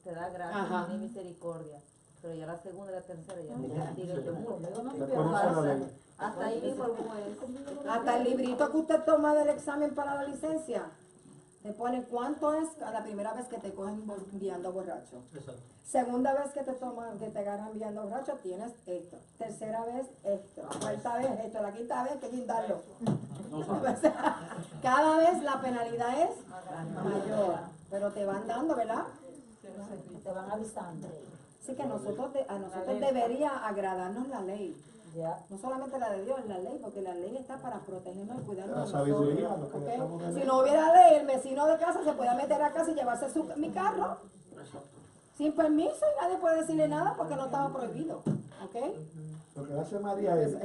te da gracia, tiene misericordia, pero ya la segunda y la tercera ya te castiga de mucho. Hasta ahí mismo el juez. Hasta el librito que usted toma del examen para la licencia, te pone cuánto es a la primera vez que te cogen guiando borracho. Exacto. Segunda vez que te agarran guiando borracho, tienes esto. Tercera vez esto. Cuarta vez esto. La quinta vez hay que guindarlo. Cada vez la penalidad es mayor. Pero te van dando, ¿verdad? Te van avisando. Así que a nosotros debería agradarnos la ley. No solamente la de Dios, la ley, porque la ley está para protegernos y cuidarnos. La sabiduría, lo que estamos ¿Okay? viendo. Si no hubiera ley, el vecino de casa se podía meter a casa y llevarse mi carro sin permiso y nadie puede decirle nada porque no estaba prohibido. ¿Ok? Lo que hace María es...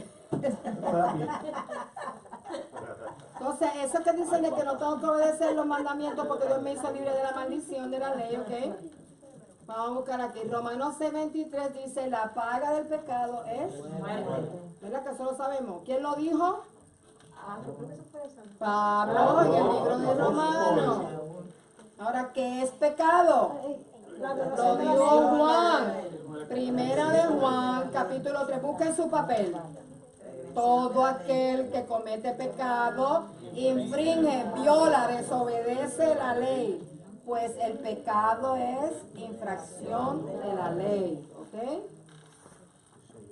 Entonces, eso que dicen de que no tengo que obedecer los mandamientos porque Dios me hizo libre de la maldición de la ley, ¿ok? Vamos a buscar aquí. Romanos 6:23 dice, la paga del pecado es muerte. ¿Verdad que eso lo sabemos? ¿Quién lo dijo? Pablo en el libro de Romanos. Ahora, ¿qué es pecado? Lo dijo Juan. Primera de Juan, capítulo 3. Busquen su papel. Todo aquel que comete pecado, infringe, viola, desobedece la ley. Pues el pecado es infracción de la ley, ¿ok?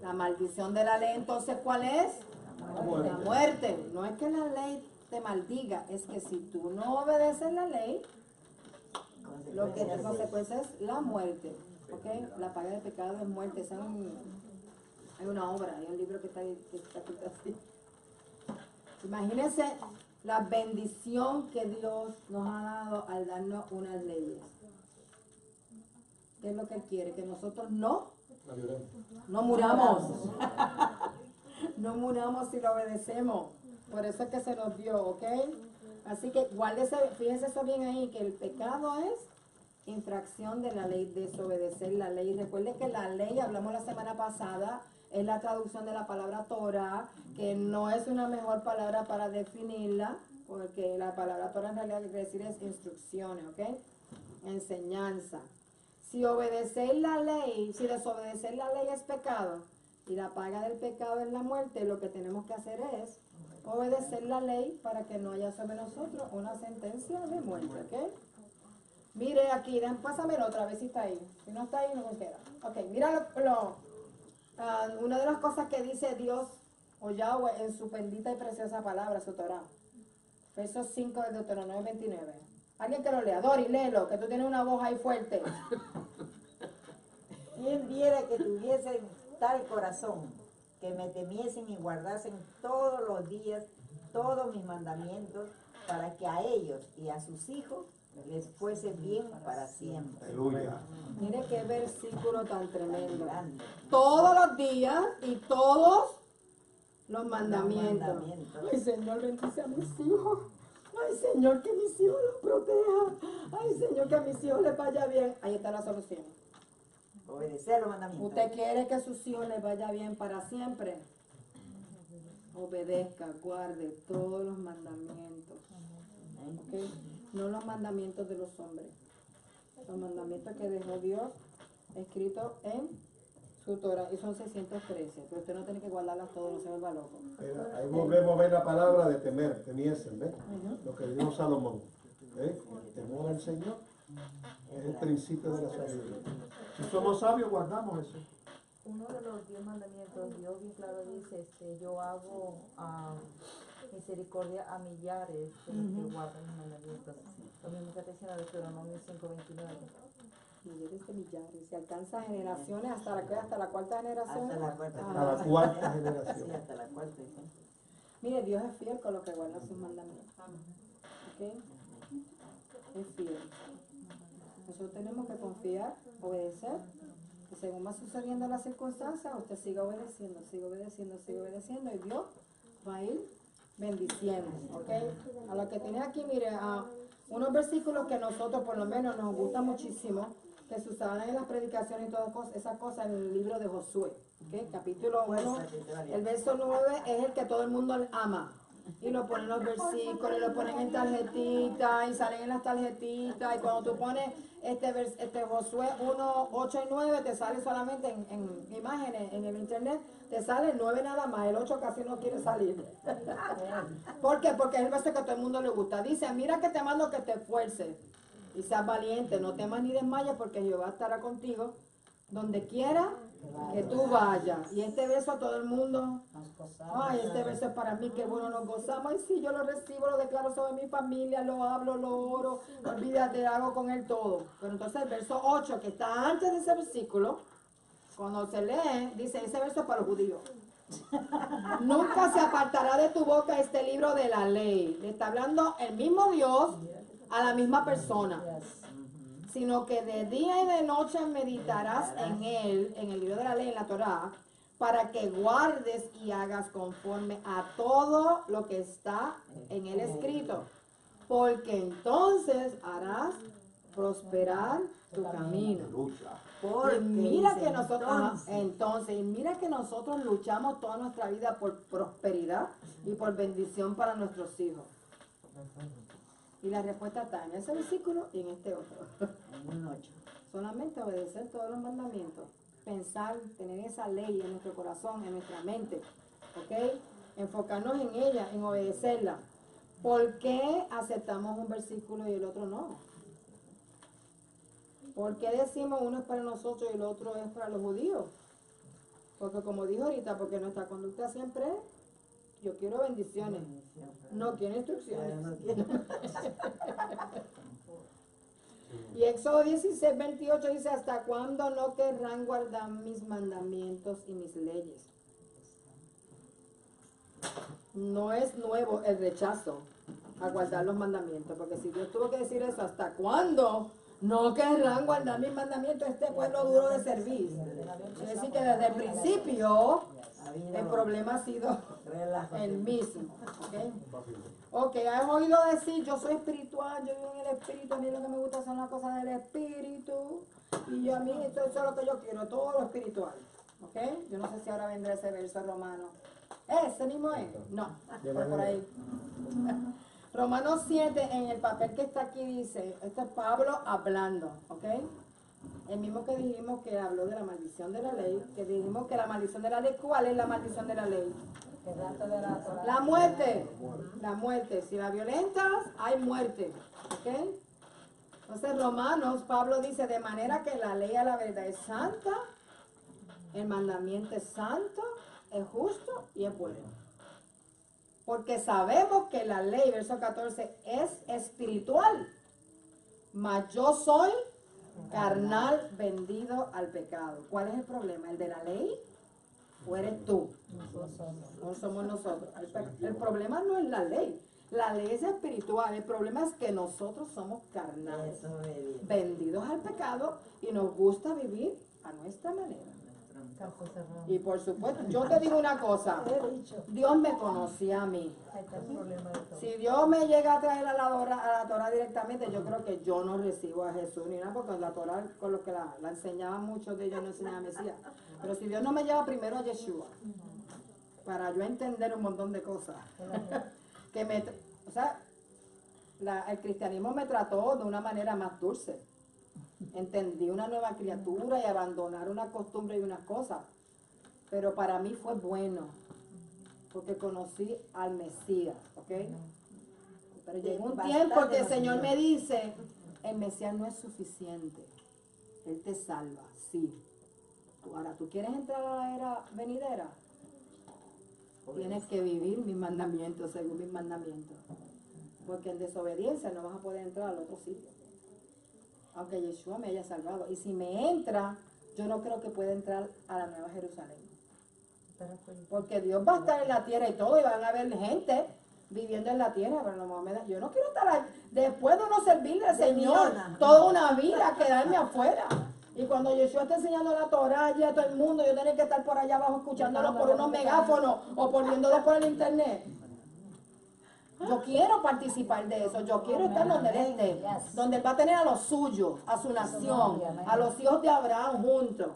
La maldición de la ley, entonces, ¿cuál es? La muerte. No es que la ley te maldiga, es que si tú no obedeces la ley, lo que es consecuencia es la muerte, ¿ok? La paga del pecado es muerte. Esa hay una obra, hay un libro que está escrito así. Imagínense la bendición que Dios nos ha dado al darnos unas leyes. ¿Qué es lo que Él quiere? Que nosotros no muramos. No muramos si lo obedecemos. Por eso es que se nos dio, ¿ok? Así que guárdese, fíjense eso bien ahí, que el pecado es infracción de la ley, desobedecer la ley. Recuerde que la ley, hablamos la semana pasada, es la traducción de la palabra Torah, que no es una mejor palabra para definirla, porque la palabra Torah en realidad quiere decir es instrucciones, ¿ok? Enseñanza. Si obedecer la ley, si desobedecer la ley es pecado, y la paga del pecado es la muerte, lo que tenemos que hacer es obedecer la ley para que no haya sobre nosotros una sentencia de muerte, ¿ok? Mire aquí, pásamelo otra vez si está ahí. Si no está ahí, no me queda. Ok, mira una de las cosas que dice Dios o Yahweh en su bendita y preciosa palabra, su Torah. Versos 5 de Deuteronomio 29. Alguien que lo lea. Dori, léelo, que tú tienes una voz ahí fuerte. ¿Quién viera que tuviesen tal corazón, que me temiesen y guardasen todos los días todos mis mandamientos, para que a ellos y a sus hijos les fuese bien para siempre? Aleluya. Mire qué versículo tan tremendo. Grande. Todos los días y todos los mandamientos. Ay, Señor, bendice a mis hijos. Ay, Señor, que mis hijos los proteja. Ay, Señor, que a mis hijos les vaya bien. Ahí está la solución. Obedecer los mandamientos. Usted quiere que a sus hijos les vaya bien para siempre. Obedezca, guarde todos los mandamientos. ¿Ok? No los mandamientos de los hombres. Los mandamientos que dejó Dios escritos en su Torah. Y son 613. Pero usted no tiene que guardarlas todas, no se vuelva loco. Ahí volvemos a ver la palabra de temer, temiesen, ¿ves? Lo que dijo Salomón. ¿Ves? Temor al Señor es el principio de la sabiduría. Si somos sabios, guardamos eso. Uno de los 10 mandamientos, Dios bien claro dice, yo hago misericordia a millares de los que guardan los mandamientos. Lo mismo que te dice en Deuteronomio 5:29. Millares de millares. Se alcanza generaciones hasta la cuarta generación. Hasta la cuarta A la cuarta Sí, generación. hasta la cuarta. Sí. Mire, Dios es fiel con lo que guarda sus mandamientos. ¿Ok? Es fiel. Nosotros tenemos que confiar, obedecer. Y según va sucediendo las circunstancias, usted siga obedeciendo, sigue obedeciendo, sigue obedeciendo. Y Dios va a ir bendiciendo. ¿Ok? A lo que tiene aquí, mire, unos versículos que nosotros por lo menos nos gusta muchísimo, que se usaban en las predicaciones y todas esas cosas en el libro de Josué. ¿Okay? Capítulo 1, el verso 9 es el que todo el mundo ama. Y lo ponen los versículos, y lo ponen en tarjetitas, y salen en las tarjetitas, y cuando tú pones este Josué 1, 8 y 9, te sale solamente en imágenes, en el internet, te sale el 9 nada más, el 8 casi no quiere salir. ¿Por qué? Porque es el verso que a todo el mundo le gusta. Dice, mira que te mando que te esfuerces, y seas valiente, no temas ni desmayes, porque Jehová estará contigo, donde quiera que tú vayas. Y este verso a todo el mundo, ay, este verso es para mí, qué bueno nos gozamos. Y sí, yo lo recibo, lo declaro sobre mi familia, lo hablo, lo oro, olvídate, hago con él todo. Pero entonces el verso 8, que está antes de ese versículo, cuando se lee, dice, ese verso es para los judíos. Nunca se apartará de tu boca este libro de la ley. Le está hablando el mismo Dios a la misma persona, sino que de día y de noche meditarás en él, en el libro de la ley, en la Torá, para que guardes y hagas conforme a todo lo que está en él escrito, porque entonces harás prosperar tu camino. Porque Y mira dice, que nosotros, y mira que nosotros luchamos toda nuestra vida por prosperidad y por bendición para nuestros hijos. Y la respuesta está en ese versículo y en este otro. en un 8. Solamente obedecer todos los mandamientos, pensar, tener esa ley en nuestro corazón, en nuestra mente, ¿ok? Enfocarnos en ella, en obedecerla. ¿Por qué aceptamos un versículo y el otro no? ¿Por qué decimos uno es para nosotros y el otro es para los judíos? Porque como dijo ahorita, porque nuestra conducta siempre es, yo quiero bendiciones, no quiero instrucciones. Y Éxodo 16, 28 dice, ¿hasta cuándo no querrán guardar mis mandamientos y mis leyes? No es nuevo el rechazo a guardar los mandamientos, porque si Dios tuvo que decir eso, ¿hasta cuándo no querrán guardar mis mandamientos? Este pueblo duro de servir. Es decir, que desde el principio el problema ha sido el mismo. Ok, has oído decir, yo soy espiritual, yo vivo en el espíritu, a mí lo que me gusta son las cosas del espíritu, y a mí eso es lo que yo quiero, todo lo espiritual. Ok, yo no sé si ahora vendrá ese verso romano. ¿Ese mismo es? No, por ahí. Romanos 7, en el papel que está aquí dice, este es Pablo hablando, ¿ok? El mismo que dijimos que habló de la maldición de la ley, que dijimos que la maldición de la ley, ¿cuál es la maldición de la ley? La muerte, la muerte. Si la violentas, hay muerte, ¿ok? Entonces Romanos, Pablo dice, de manera que la ley a la verdad es santa, el mandamiento es santo, es justo y es bueno. Porque sabemos que la ley, verso 14, es espiritual, mas yo soy carnal vendido al pecado. ¿Cuál es el problema? ¿El de la ley o eres tú? No somos nosotros. El problema no es la ley. La ley es espiritual. El problema es que nosotros somos carnales, vendidos al pecado y nos gusta vivir a nuestra manera. Y por supuesto, yo te digo una cosa, Dios me conocía a mí. Si Dios me llega a traer a la Torah directamente, yo creo que yo no recibo a Jesús ni nada, porque la Torah, con lo que la enseñaban muchos de ellos, no enseñaban a Mesías. Pero si Dios no me lleva primero a Yeshua, para yo entender un montón de cosas, o sea, el cristianismo me trató de una manera más dulce. Entendí una nueva criatura y abandonar una costumbre y unas cosas. Pero para mí fue bueno, porque conocí al Mesías, ¿ok? Pero llegó un tiempo que el Señor me dice, el Mesías no es suficiente. Él te salva, sí. Ahora, ¿tú quieres entrar a la era venidera? Tienes que vivir mis mandamientos, según mis mandamientos. Porque en desobediencia no vas a poder entrar al otro sitio. Aunque Yeshua me haya salvado. Y si me entra, yo no creo que pueda entrar a la Nueva Jerusalén. Porque Dios va a estar en la tierra y todo, y van a haber gente viviendo en la tierra, pero no me da, yo no quiero estar ahí. Después de uno servirle al Señor toda una vida, quedarme afuera. Y cuando Yeshua está enseñando la Torah a todo el mundo, yo tengo que estar por allá abajo escuchándolo por unos megáfonos o poniéndolo por el internet. Yo quiero participar de eso, yo quiero estar donde Él esté, donde Él va a tener a los suyos, a su nación, a los hijos de Abraham juntos.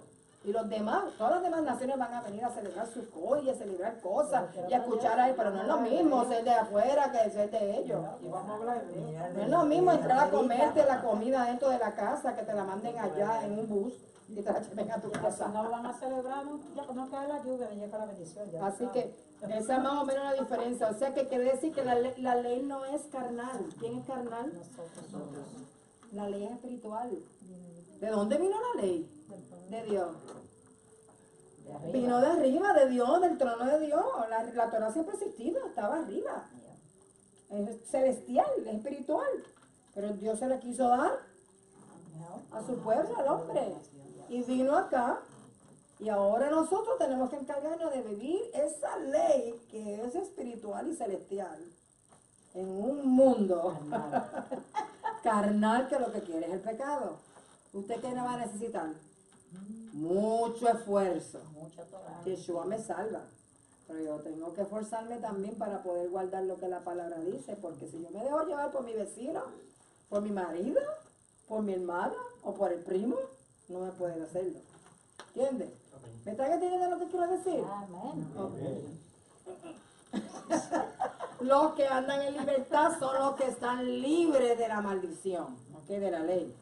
Y los demás, todas las demás naciones van a venir a celebrar sus cosas y a celebrar cosas y a escuchar a Él, pero no es lo mismo ser de afuera que ser de ellos. No es lo mismo entrar a comerte la comida dentro de la casa que te la manden allá en un bus y te la lleven a tu Si casa. no van a celebrar, no cae la lluvia, ni llega la bendición. Ya Así está. que esa es más o menos la diferencia. O sea que quiere decir que la ley no es carnal. ¿Quién es carnal? Nosotros. La ley es espiritual. ¿De dónde vino la ley? De Dios. De arriba. Vino de arriba, de Dios, del trono de Dios. La Torah siempre ha existido, estaba arriba. Es celestial, es espiritual. Pero Dios se la quiso dar a su pueblo, al hombre. Y vino acá. Y ahora nosotros tenemos que encargarnos de vivir esa ley que es espiritual y celestial. En un mundo carnal que lo que quiere es el pecado. ¿Usted qué no va a necesitar? Mucho esfuerzo. Mucha Torah. Yeshua me salva. Pero yo tengo que esforzarme también para poder guardar lo que la palabra dice. Porque si yo me dejo llevar por mi vecino, por mi marido, por mi hermana o por el primo, no me pueden hacerlo. ¿Entiendes? ¿Me están entendiendo lo que quiero decir? Amén. Ok. Los que andan en libertad son los que están libres de la maldición, ¿ok? De la ley.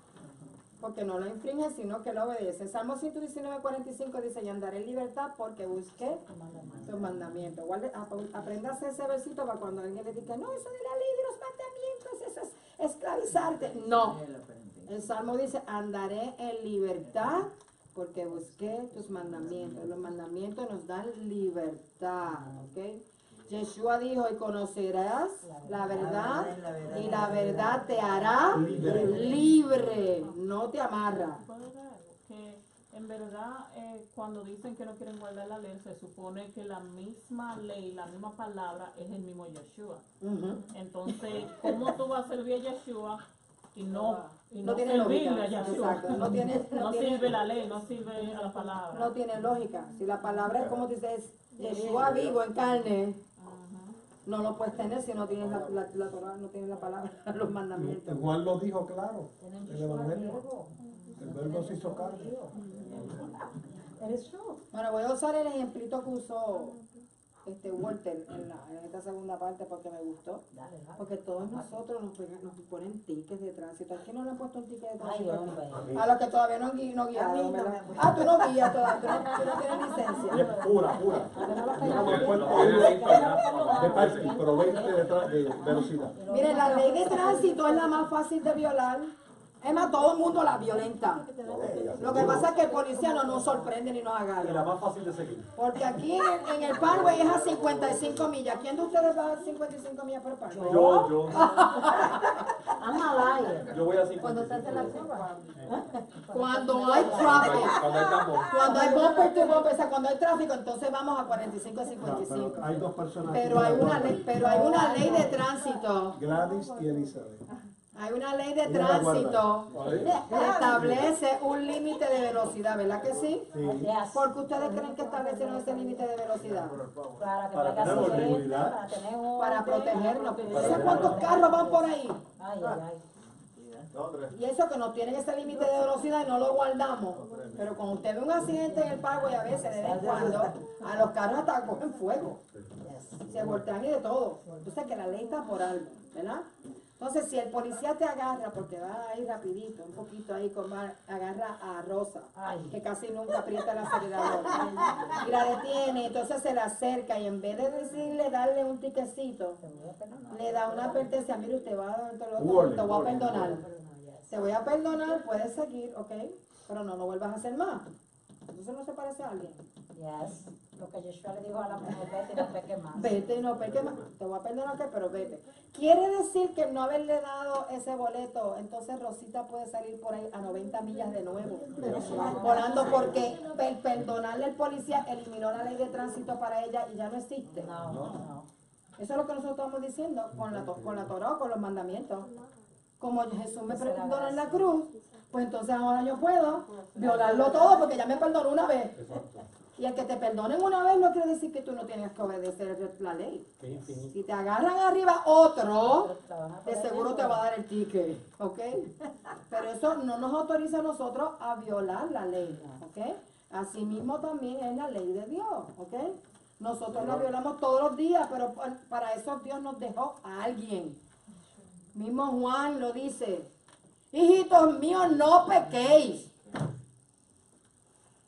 Porque no lo infringen, sino que lo obedecen. Salmo 119:45 dice, y andaré en libertad porque busqué sus mandamientos. Apréndase ese versito para cuando alguien le diga, no, eso de la ley de los mandamientos, eso es esclavizarte. No. El Salmo dice, andaré en libertad porque busqué tus mandamientos. Los mandamientos nos dan libertad, ¿ok? Yeshua dijo, y conocerás la verdad, y la verdad te hará libre, no te amarra. Puede ver que en verdad cuando dicen que no quieren guardar la ley, se supone que la misma ley, la misma palabra es el mismo Yeshua. Ujú. Entonces, ¿cómo tú vas a servir a Yeshua y no No tiene servirle lógica. a Yeshua? Exacto, no tiene sirve la ley, no sirve a la palabra. No tiene lógica. Si la palabra es como dices, Yeshua vivo en carne, no lo puedes tener si no tienes la Torah, no tienes la palabra, los mandamientos. Juan lo dijo claro, el Evangelio. El verbo se hizo carne. Eres tú. Bueno, voy a usar el ejemplito que usó Walter en esta segunda parte porque me gustó. Dale, dale. Porque todos nosotros nos ponen tickets de tránsito. ¿A quién no le han puesto un ticket de Ay, tránsito? hombre. A los que todavía no han A mí guiado, no ¿verdad? me han puesto. Ah, tú no guías todavía, tú no tienes Y licencia. es pura, pura. De parte, pero 20 de velocidad. Mire, la ley de tránsito es la más fácil de violar. Es más, todo el mundo la violenta. Lo que pasa es que el policía no nos sorprende ni nos Y la agarra. más fácil de seguir. Porque aquí en el Parkway es a 55 millas. ¿Quién de ustedes va a 55 millas por Parkway? Yo I'm a liar. voy a 50. Cuando se hace la curva. Cuando hay traffic, Cuando hay tambor. cuando hay bumper to bumper, o sea, cuando hay tráfico, entonces vamos a 45 a No, 55. pero hay dos personas. Pero hay una ley de tránsito. Gladys y Elizabeth. Hay una ley de Ella la guarda. tránsito que establece un límite de velocidad, ¿verdad que sí? Sí. Yes. ¿Por qué ustedes creen que establecieron ese límite de velocidad? Para que Para tenga tener accidente, seguridad. para tener un... Para protegernos. ¿Sabes cuántos carros van por ahí? Ay, ay, ay. Y eso que no tienen ese límite de velocidad y no lo guardamos. Pero cuando usted ve un accidente en el Parkway a veces, de vez en cuando, a los carros hasta cogen fuego. Se voltean y de todo. Entonces que la ley está por algo, ¿verdad? Entonces si el policía te agarra, porque va ahí rapidito, un poquito ahí, agarra a Rosa, que casi nunca aprieta el acelerador, y la detiene, entonces se le acerca y en vez de decirle, darle un tiquecito, le da una advertencia, mire usted va a te voy a perdonar. Te voy a perdonar, puedes seguir, ok, pero no lo vuelvas a hacer más. Entonces no se parece a alguien. Yes. Lo que Yeshua le dijo a la mujer, vete y no peques más. Vete y no peques más. Te voy a perdonar, ok, pero vete. Quiere decir que no haberle dado ese boleto, entonces Rosita puede salir por ahí a 90 millas de nuevo. Volando porque perdonarle al policía eliminó la ley de tránsito para ella y ya no existe. No. Eso es lo que nosotros estamos diciendo con la Torah, con los mandamientos. Como Jesús me perdonó en la cruz, pues entonces ahora yo puedo violarlo todo porque ya me perdonó una vez. Y el que te perdonen una vez no quiere decir que tú no tienes que obedecer la ley. Qué infinito. Si te agarran arriba otro, Te van a de poner seguro te dentro. va a dar el ticket, ¿ok? Pero eso no nos autoriza a nosotros a violar la ley, ¿ok? Asimismo también es la ley de Dios, ¿ok? Nosotros la violamos todos los días, pero para eso Dios nos dejó a alguien. Mismo Juan lo dice, hijitos míos, no pequéis.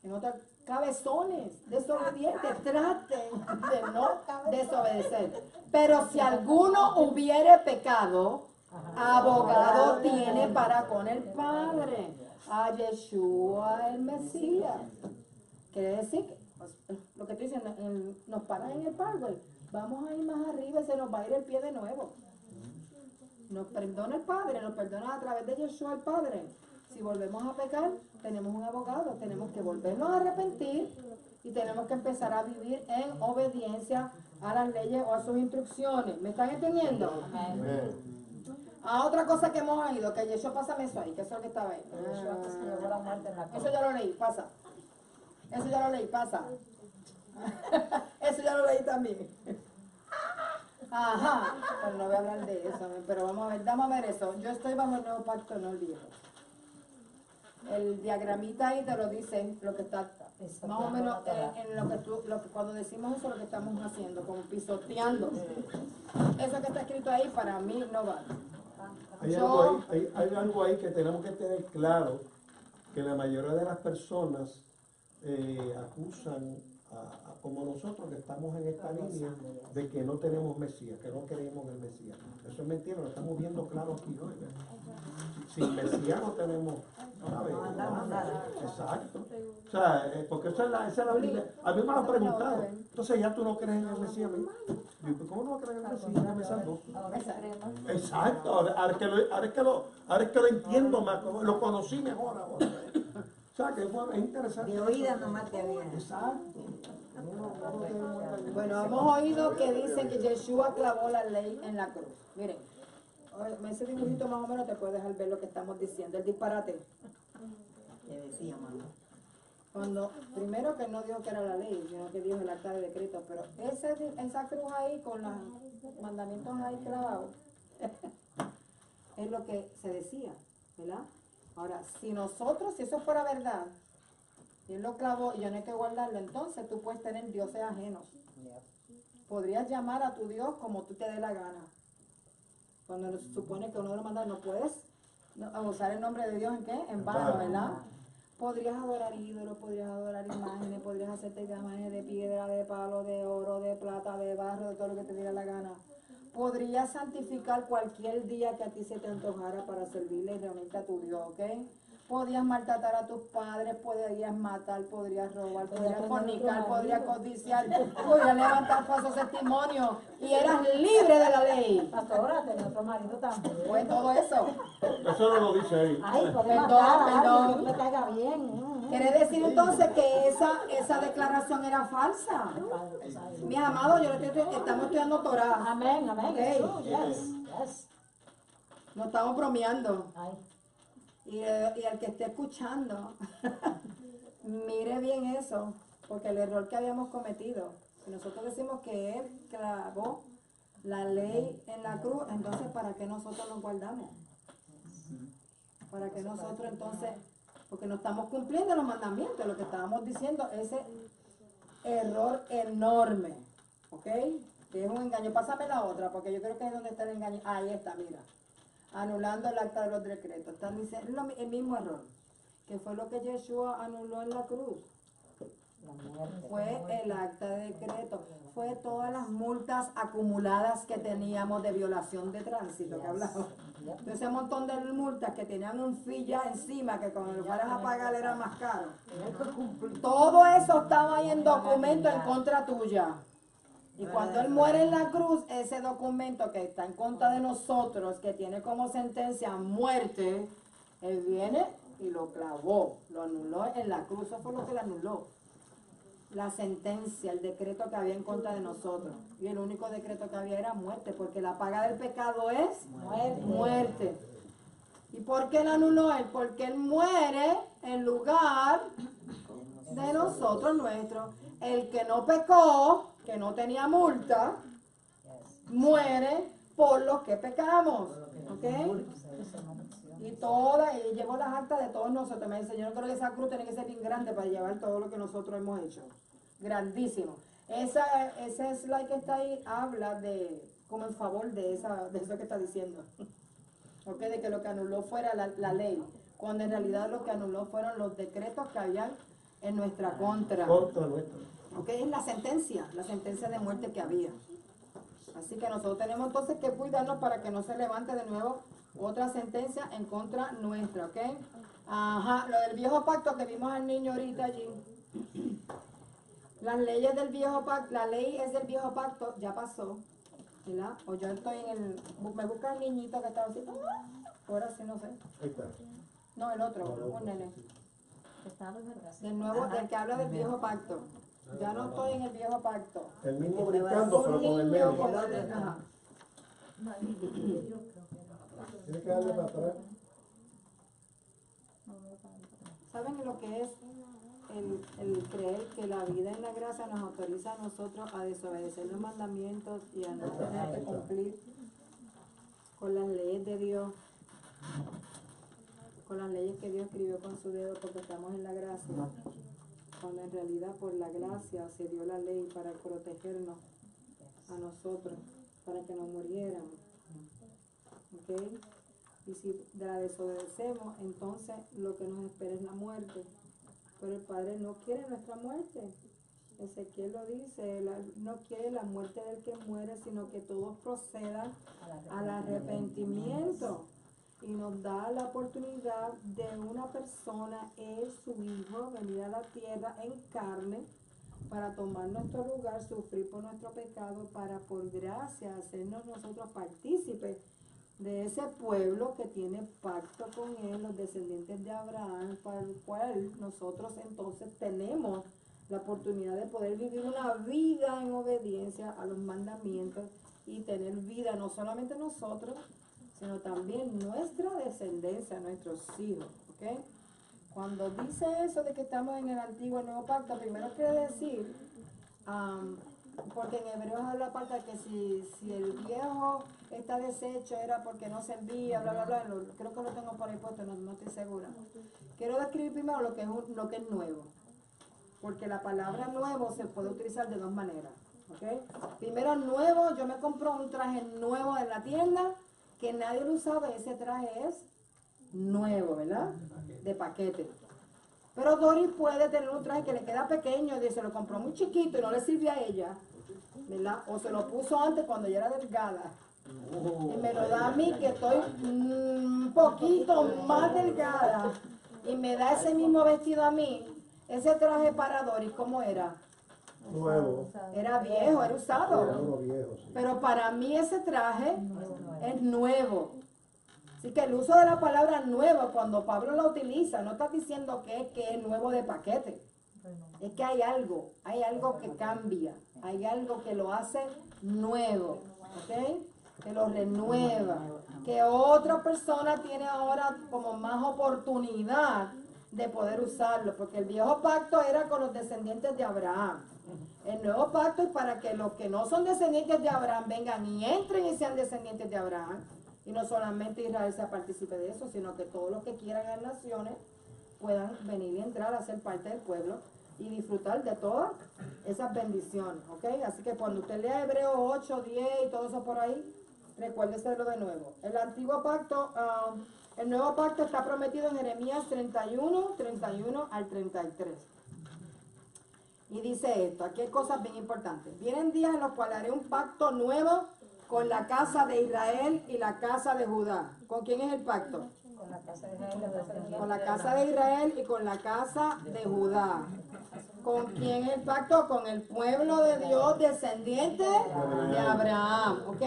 En otras, cabezones, desobedientes, traten de no desobedecer. Pero si alguno hubiere pecado, abogado tiene para con el Padre, a Yeshua el Mesías. Quiere decir que, pues, lo que estoy diciendo, nos paran en el Parkway, vamos a ir más arriba y se nos va a ir el pie de nuevo. Nos perdona el Padre, nos perdona a través de Yeshua el Padre. Si volvemos a pecar, tenemos un abogado, tenemos que volvernos a arrepentir y tenemos que empezar a vivir en obediencia a las leyes o a sus instrucciones. ¿Me están entendiendo? A otra cosa que hemos oído, que Yeshua, pásame eso ahí, que eso es lo que estaba ahí. Yeshua que se llevó la muerte en la cruz. Eso ya lo leí, pasa. Eso ya lo leí, pasa. Eso ya lo leí también. Ajá, pero no voy a hablar de eso, pero vamos a ver, vamos a ver eso. Yo estoy bajo el nuevo pacto, no el viejo. El diagramita ahí te lo dice, lo que está más o menos en lo que tú, cuando decimos eso, lo que estamos haciendo, como pisoteando. Eso que está escrito ahí para mí no vale. Hay algo ahí que tenemos que tener claro, que la mayoría de las personas acusan como nosotros que estamos en esta línea de que no tenemos Mesías, que no creemos en el Mesías. Eso es mentira, lo estamos viendo claro aquí hoy. Sin Mesías no tenemos, ¿sabes? Exacto. O sea, porque esa es la Biblia. A mí me lo han preguntado. Entonces ya tú no crees en el Mesías. Digo, ¿cómo no vas a creer en el Mesías? Ya me salvó. Exacto. Ahora es que lo entiendo más, lo conocí mejor ahora. O sea, que bueno, es interesante. De oídas nomás te había. Exacto. Bueno, hemos oído que dicen que Yeshua clavó la ley en la cruz. Miren, ese dibujito más o menos te puede dejar ver lo que estamos diciendo, el disparate. Te decía, mamá. Cuando, primero que no dijo que era la ley, sino que dijo el acta de decreto, pero esa cruz ahí con los mandamientos ahí clavados, es lo que se decía, ¿verdad? Ahora, si eso fuera verdad, y él lo clavó y yo no hay que guardarlo, entonces tú puedes tener dioses ajenos. Podrías llamar a tu Dios como tú te dé la gana. Cuando se supone que uno lo manda, no puedes usar el nombre de Dios en qué, en vano, ¿verdad? Podrías adorar ídolos, podrías adorar imágenes, podrías hacerte imágenes de piedra, de palo, de oro, de plata, de barro, de todo lo que te diera la gana. Podrías santificar cualquier día que a ti se te antojara para servirle y reunirte a tu Dios, ¿ok? Podías maltratar a tus padres, podrías matar, podrías robar, podrías fornicar, podrías codiciar, podrías levantar falsos testimonios y eras libre de la ley. Pastora, tenía otro marido también. Pues todo eso. Eso no lo dice ahí. Ay, puede Perdón, matar a alguien perdón. que no me caiga bien. Quiere decir entonces que esa declaración era falsa. Mis amados, estamos estudiando Torah. Amén, amén. Ok. Jesús, yes. No estamos bromeando. Ay, Y el que esté escuchando, mire bien eso, porque el error que habíamos cometido, si nosotros decimos que Él clavó la ley en la cruz, entonces ¿para qué nosotros nos guardamos? ¿Para qué nosotros entonces? Porque no estamos cumpliendo los mandamientos, lo que estábamos diciendo, ese error enorme, ¿ok? Que es un engaño. Pásame la otra, porque yo creo que es donde está el engaño. Ahí está, mira. Anulando el acta de los decretos. Están diciendo el mismo error, que fue lo que Yeshua anuló en la cruz. la muerte. Fue el acta de decreto, fue todas las multas acumuladas que teníamos de violación de tránsito, que hablamos. Ese montón de multas que tenían un fee ya encima, que cuando lo fueras a pagar era más caro. Todo eso estaba ahí en documento en contra tuya. Y cuando Él muere en la cruz, ese documento que está en contra de nosotros, que tiene como sentencia muerte, Él viene y lo clavó, lo anuló en la cruz. Eso fue lo que le anuló. La sentencia, el decreto que había en contra de nosotros. Y el único decreto que había era muerte, porque la paga del pecado es muerte. ¿Y por qué la anuló él? Porque él muere en lugar de nosotros nuestros. El que no pecó, que no tenía multa, muere por los que pecamos. ¿Ok? Y llevo las actas de todos nosotros. Me dice, yo no creo que esa cruz tiene que ser bien grande para llevar todo lo que nosotros hemos hecho. Grandísimo. Ese slide que está ahí habla de, como en favor de eso que está diciendo. ¿Ok? De que lo que anuló fuera la ley. Cuando en realidad lo que anuló fueron los decretos que habían en nuestra contra. Contra nuestra. ¿Ok? Es la sentencia de muerte que había. Así que nosotros tenemos entonces que cuidarnos para que no se levante de nuevo otra sentencia en contra nuestra, ¿ok? Ajá, lo del viejo pacto que vimos al niño ahorita allí. Las leyes del viejo pacto, la ley es del viejo pacto, ya pasó, ¿verdad? O yo estoy me busca el niñito que estaba así, ahora sí no sé. Ahí está. No, el otro, un nene. Del nuevo, del que habla del viejo pacto. Ya no estoy en el viejo pacto. El mismo brincando, pero con el niño nene. con el- ajá. Tiene que darle para atrás. ¿Saben lo que es el creer que la vida en la gracia nos autoriza a nosotros a desobedecer los mandamientos y a no tener que cumplir con las leyes de Dios, con las leyes que Dios escribió con su dedo porque estamos en la gracia, cuando en realidad por la gracia se dio la ley para protegernos a nosotros, para que no muriéramos? ¿Ok? Y si la desobedecemos, entonces lo que nos espera es la muerte. Pero el Padre no quiere nuestra muerte. Ezequiel lo dice, Él no quiere la muerte del que muere, sino que todos procedan al arrepentimiento. Y nos da la oportunidad de una persona, es su Hijo, venir a la tierra en carne para tomar nuestro lugar, sufrir por nuestro pecado, para por gracia hacernos nosotros partícipes de ese pueblo que tiene pacto con Él, los descendientes de Abraham, para el cual nosotros entonces tenemos la oportunidad de poder vivir una vida en obediencia a los mandamientos y tener vida no solamente nosotros, sino también nuestra descendencia, nuestros hijos. ¿Ok? Cuando dice eso de que estamos en el antiguo y el nuevo pacto, primero quiere decir, porque en Hebreos habla parte de que si el viejo está deshecho era porque no servía, bla, bla, bla, creo que lo tengo por ahí puesto, no estoy segura. Quiero describir primero lo que es nuevo, porque la palabra nuevo se puede utilizar de dos maneras. ¿Ok? Primero, nuevo, yo me compro un traje nuevo en la tienda, que nadie lo usaba, ese traje es nuevo, ¿verdad? De paquete. Pero Doris puede tener un traje que le queda pequeño y se lo compró muy chiquito y no le sirve a ella, ¿verdad? O se lo puso antes cuando ella era delgada. Y me lo da a mí que estoy un poquito más delgada y me da ese mismo vestido a mí. Ese traje para Doris, ¿cómo era? Nuevo. Era viejo, era usado. Era uno viejo, sí. Pero para mí ese traje es nuevo. Así que el uso de la palabra nuevo, cuando Pablo la utiliza, no está diciendo que es nuevo de paquete. Es que hay algo que cambia, hay algo que lo hace nuevo, ¿ok? Que lo renueva, que otra persona tiene ahora como más oportunidad de poder usarlo, porque el viejo pacto era con los descendientes de Abraham. El nuevo pacto es para que los que no son descendientes de Abraham vengan y entren y sean descendientes de Abraham. Y no solamente Israel se participe de eso, sino que todos los que quieran en las naciones puedan venir y entrar a ser parte del pueblo y disfrutar de todas esas bendiciones, ¿ok? Así que cuando usted lea Hebreos 8, 10 y todo eso por ahí, recuérdese lo de nuevo. El antiguo pacto, el nuevo pacto está prometido en Jeremías 31 al 33. Y dice esto, aquí hay cosas bien importantes. Vienen días en los cuales haré un pacto nuevo con la casa de Israel y la casa de Judá. ¿Con quién es el pacto? Con la casa de Israel, los descendientes Con la de casa Abraham. de Israel y con la casa de Judá. ¿Con quién es el pacto? Con el pueblo de Dios descendiente de Abraham. ¿Ok?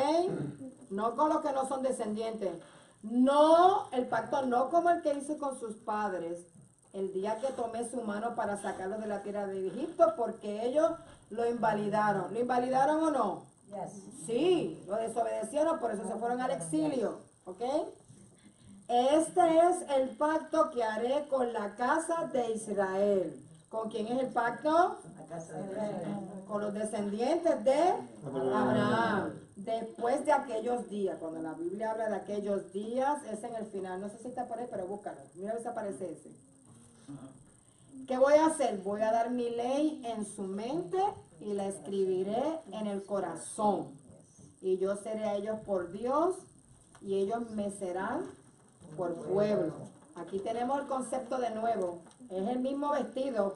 No con los que no son descendientes. No, el pacto no como el que hice con sus padres el día que tomé su mano para sacarlos de la tierra de Egipto, porque ellos lo invalidaron. ¿Lo invalidaron o no? Yes. Sí, lo desobedecieron, por eso se fueron al exilio. ¿Ok? este es el pacto que haré con la casa de Israel. ¿Con quién es el pacto? La casa de Israel. Con los descendientes de Abraham. Después de aquellos días, cuando la Biblia habla de aquellos días, es en el final. No sé si está por ahí, pero búscalo. Mira a ver si aparece ese. ¿Qué voy a hacer? Voy a dar mi ley en su mente y la escribiré en el corazón. Y yo seré a ellos por Dios y ellos me serán por pueblo. Aquí tenemos el concepto de nuevo. Es el mismo vestido.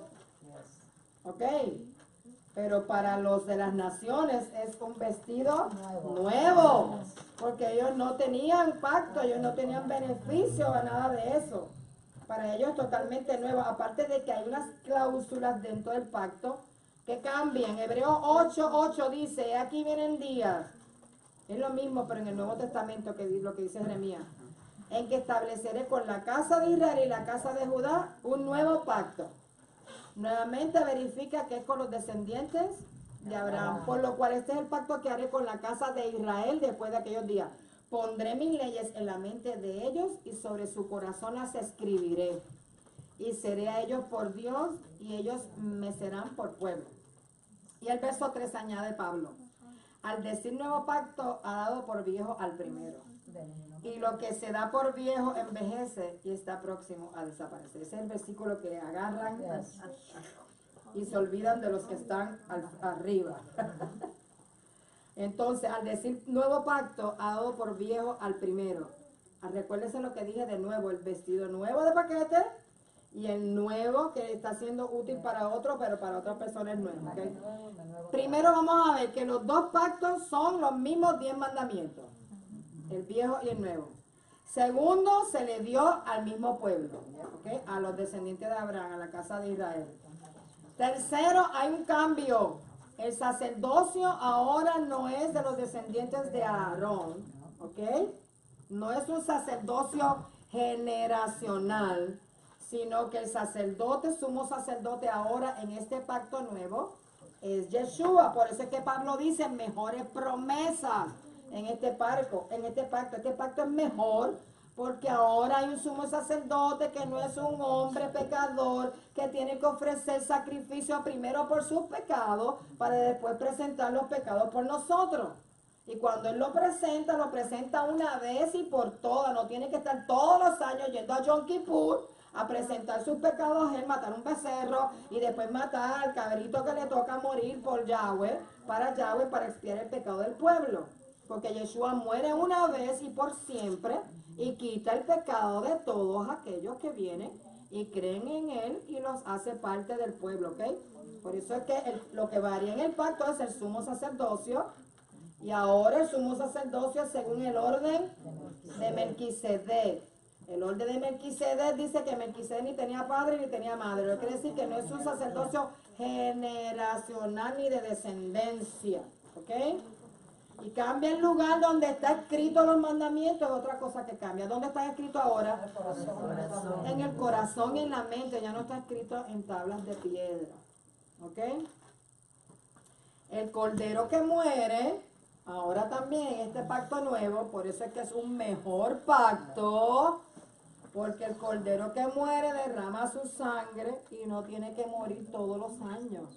¿Ok? Pero para los de las naciones es un vestido nuevo. Porque ellos no tenían pacto, ellos no tenían beneficio a nada de eso. Para ellos totalmente nuevo. Aparte de que hay unas cláusulas dentro del pacto que cambian. Hebreo 8:8 dice, aquí vienen días. Es lo mismo, pero en el Nuevo Testamento que lo que dice Jeremías. En que estableceré con la casa de Israel y la casa de Judá un nuevo pacto. Nuevamente verifica que es con los descendientes de Abraham. Por lo cual este es el pacto que haré con la casa de Israel después de aquellos días. Pondré mis leyes en la mente de ellos y sobre su corazón las escribiré. Y seré a ellos por Dios y ellos me serán por pueblo. Y el verso 3 añade Pablo. Al decir nuevo pacto ha dado por viejo al primero. Y lo que se da por viejo envejece y está próximo a desaparecer. Ese es el versículo que agarran y se olvidan de los que están arriba. Entonces, al decir nuevo pacto, ha dado por viejo al primero. Recuérdense lo que dije de nuevo, el vestido nuevo de paquete y el nuevo que está siendo útil para otro, pero para otra persona es nuevo. ¿Okay? Primero vamos a ver que los dos pactos son los mismos 10 mandamientos, el viejo y el nuevo. Segundo, se le dio al mismo pueblo, ¿okay? A los descendientes de Abraham, a la casa de Israel. Tercero, hay un cambio. El sacerdocio ahora no es de los descendientes de Aarón, ¿ok? No es un sacerdocio generacional, sino que el sacerdote, sumo sacerdote ahora en este pacto nuevo, es Yeshua. Por eso es que Pablo dice mejores promesas en este pacto. Este pacto es mejor porque ahora hay un sumo sacerdote que no es un hombre pecador que tiene que ofrecer sacrificio primero por sus pecados para después presentar los pecados por nosotros. Y cuando él lo presenta una vez y por todas. No tiene que estar todos los años yendo a Yom Kippur a presentar sus pecados, él matar un becerro y después matar al cabrito que le toca morir por Yahweh, para expiar el pecado del pueblo. Porque Yeshua muere una vez y por siempre y quita el pecado de todos aquellos que vienen y creen en él y los hace parte del pueblo, ¿ok? Por eso es que lo que varía en el pacto es el sumo sacerdocio. Y ahora el sumo sacerdocio es según el orden de Melquisedec. El orden de Melquisedec dice que Melquisedec ni tenía padre ni tenía madre. Lo que quiere decir que no es un sacerdocio generacional ni de descendencia. ¿Ok? Y cambia el lugar donde está escrito los mandamientos, es otra cosa que cambia. ¿Dónde está escrito ahora? En el corazón y en la mente. Ya no está escrito en tablas de piedra. ¿Ok? El cordero que muere, ahora también en este pacto nuevo, por eso es que es un mejor pacto, porque el cordero que muere derrama su sangre y no tiene que morir todos los años.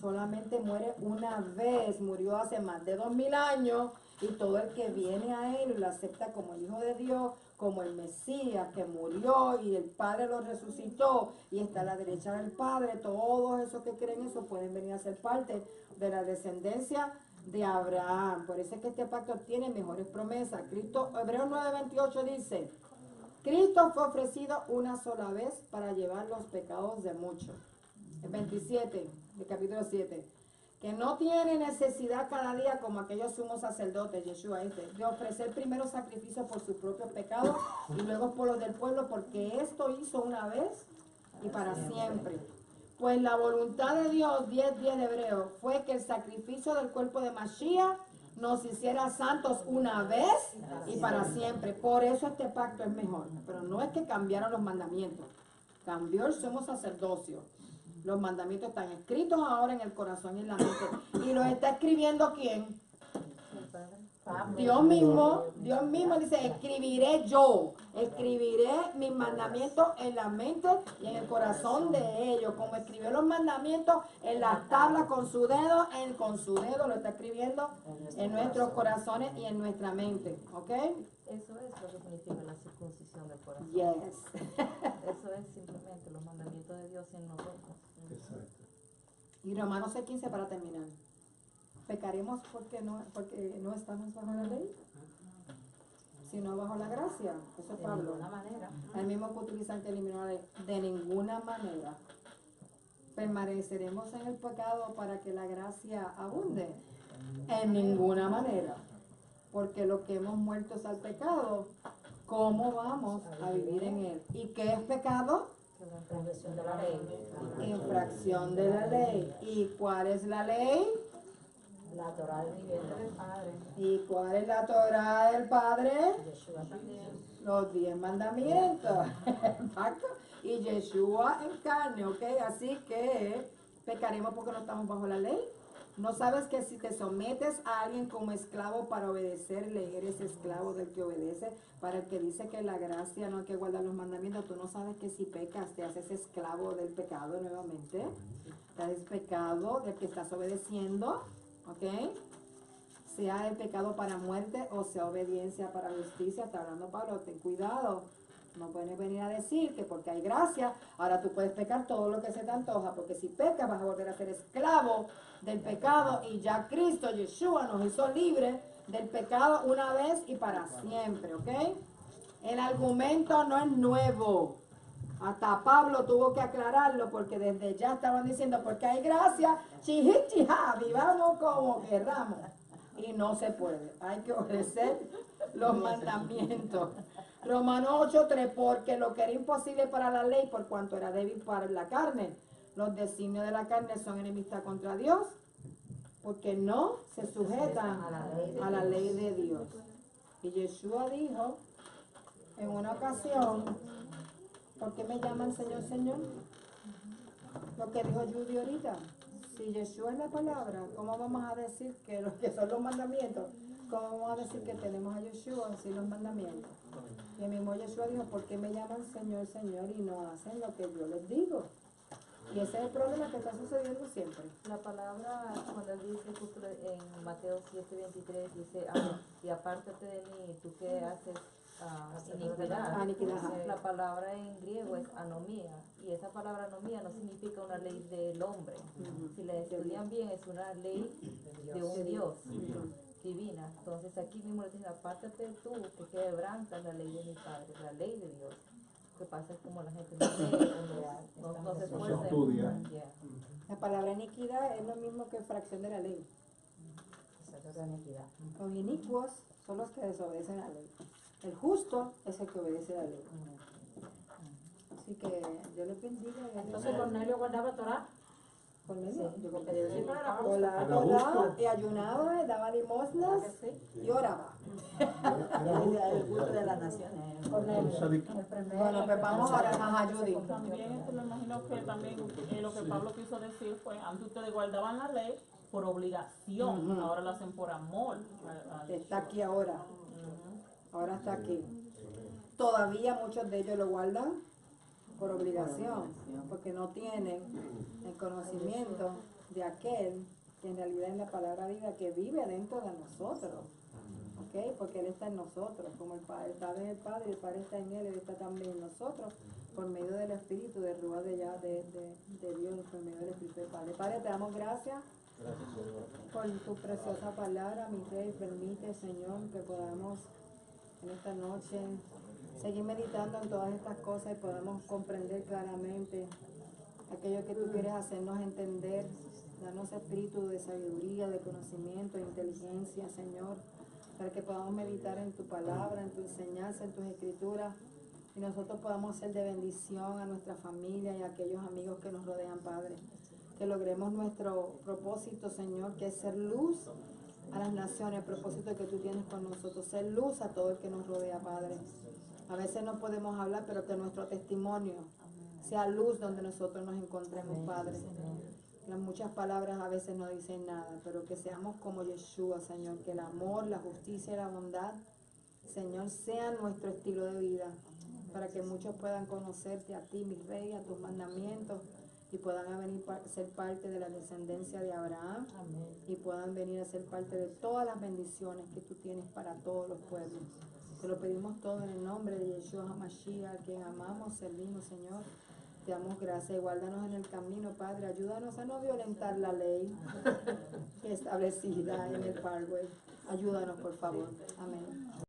Solamente muere una vez, murió hace más de 2000 años y todo el que viene a él y lo acepta como el Hijo de Dios, como el Mesías que murió y el Padre lo resucitó y está a la derecha del Padre, todos esos que creen eso pueden venir a ser parte de la descendencia de Abraham. Por eso es que este pacto tiene mejores promesas. Hebreos 9:28 dice, Cristo fue ofrecido una sola vez para llevar los pecados de muchos. El 27 del capítulo 7, que no tiene necesidad cada día como aquellos sumos sacerdotes, Yeshua de ofrecer primero sacrificios por sus propios pecados y luego por los del pueblo, porque esto hizo una vez y para siempre. Pues la voluntad de Dios, 10:10 de Hebreo, fue que el sacrificio del cuerpo de Mashiach nos hiciera santos una vez y para siempre. Por eso este pacto es mejor. Pero no es que cambiaron los mandamientos, cambió el sumo sacerdocio. Los mandamientos están escritos ahora en el corazón y en la mente. ¿Y los está escribiendo quién? Dios mismo dice, escribiré mis mandamientos en la mente y en el corazón de ellos, como escribió los mandamientos en las tablas con su dedo lo está escribiendo en nuestros corazones y en nuestra mente, ¿ok? Eso es lo que significa la circuncisión del corazón. Yes. Eso es simplemente los mandamientos de Dios en nosotros. Exacto. Y Romanos 6:15 para terminar. ¿Pecaremos porque no estamos bajo la ley? Sino bajo la gracia. Eso es De Pablo. ninguna manera. El mismo que utilizan que eliminó la ley. De ninguna manera. ¿Permaneceremos en el pecado para que la gracia abunde? En ninguna manera. Porque lo que hemos muerto es al pecado. ¿Cómo vamos a vivir en él? ¿Y qué es pecado? Transgresión de la ley. Infracción de la ley. ¿Y cuál es la ley? La Torah del vientre del Padre. ¿Y cuál es la Torah del Padre? Yeshua también. Los 10 mandamientos. Exacto. Y Yeshua en carne, ¿ok? Así que pecaremos porque no estamos bajo la ley. ¿No sabes que si te sometes a alguien como esclavo para obedecerle, eres esclavo del que obedece? Para el que dice que la gracia no hay que guardar los mandamientos, tú no sabes que si pecas te haces esclavo del pecado nuevamente. Te haces pecado del que estás obedeciendo, ¿ok? Sea el pecado para muerte o sea obediencia para justicia. Está hablando Pablo, ten cuidado. No puedes venir a decir que porque hay gracia, ahora tú puedes pecar todo lo que se te antoja, porque si pecas vas a volver a ser esclavo del pecado y ya Cristo, Yeshua, nos hizo libres del pecado una vez y para siempre, ¿ok? El argumento no es nuevo. Hasta Pablo tuvo que aclararlo porque desde ya estaban diciendo, porque hay gracia, chihá, vivamos como querramos. Y no se puede, hay que obedecer los mandamientos. Romanos 8:3, porque lo que era imposible para la ley, por cuanto era débil para la carne, los designios de la carne son enemistad contra Dios, porque no se sujetan a la ley de Dios. Y Yeshua dijo en una ocasión, ¿por qué me llaman Señor, Señor? Lo que dijo Judy ahorita. Si Yeshua es la palabra, ¿cómo vamos a decir que los que son los mandamientos? ¿Cómo vamos a decir que tenemos a Yeshua sin los mandamientos? Y el mismo Yeshua dijo, ¿por qué me llaman Señor, Señor y no hacen lo que yo les digo? Y ese es el problema que está sucediendo siempre. La palabra, cuando él dice justo en Mateo 7:23, dice, y apártate de mí, tú que haces iniquidad. Iniquidad. La palabra en griego es anomía, y esa palabra anomía no significa una ley del hombre. Si la estudian bien, es una ley de un Dios divina. Entonces aquí mismo le dicen, apártate tú que quebrantas la ley de mi Padre, la ley de Dios. Lo que pasa es como la gente no lee, no se esfuerza. estudia. Yeah. La palabra iniquidad es lo mismo que fracción de la ley. Esa es la iniquidad. Los inicuos son los que desobedecen la ley. El justo es el que obedece la ley. Así que yo les bendiga. Entonces Cornelio guardaba Torah. Cornelio. Yo creo que Dios sí para la Oraba, Era justo. y ayunaba, y daba limosnas y oraba. El culto de las naciones. Bueno, pues vamos a orar a Judy. También esto me imagino que también lo que Pablo quiso decir fue, antes ustedes guardaban la ley por obligación, Ujú. ahora la hacen por amor. Está aquí ahora. Ahora está aquí. Todavía muchos de ellos lo guardan por obligación, porque no tienen el conocimiento de aquel que en realidad es la palabra viva que vive dentro de nosotros. ¿Ok? Porque Él está en nosotros, como el Padre está en el Padre, el Padre está en Él, Él está también en nosotros, por medio del Espíritu, de Rúa de Dios, por medio del Espíritu del Padre. Padre, te damos gracias por tu preciosa palabra, mi Rey. Permite, Señor, que podamos en esta noche seguir meditando en todas estas cosas y podamos comprender claramente aquello que tú quieres hacernos entender. Danos espíritu de sabiduría, de conocimiento, de inteligencia, Señor, para que podamos meditar en tu palabra, en tu enseñanza, en tus escrituras, y nosotros podamos ser de bendición a nuestra familia y a aquellos amigos que nos rodean, Padre. Que logremos nuestro propósito, Señor, que es ser luz a las naciones, el propósito que tú tienes con nosotros, ser luz a todo el que nos rodea, Padre. A veces no podemos hablar, pero que nuestro testimonio sea luz donde nosotros nos encontremos, Padre. Las muchas palabras a veces no dicen nada, pero que seamos como Yeshua, Señor, que el amor, la justicia y la bondad, Señor, sean nuestro estilo de vida, para que muchos puedan conocerte a ti, mi Rey, a tus mandamientos, y puedan venir a ser parte de la descendencia de Abraham, y puedan venir a ser parte de todas las bendiciones que tú tienes para todos los pueblos. Te lo pedimos todo en el nombre de Yeshua HaMashiach, a quien amamos, servimos, Señor. Te damos gracias y guárdanos en el camino, Padre. Ayúdanos a no violentar la ley establecida en el Parkway. Ayúdanos, por favor. Amén.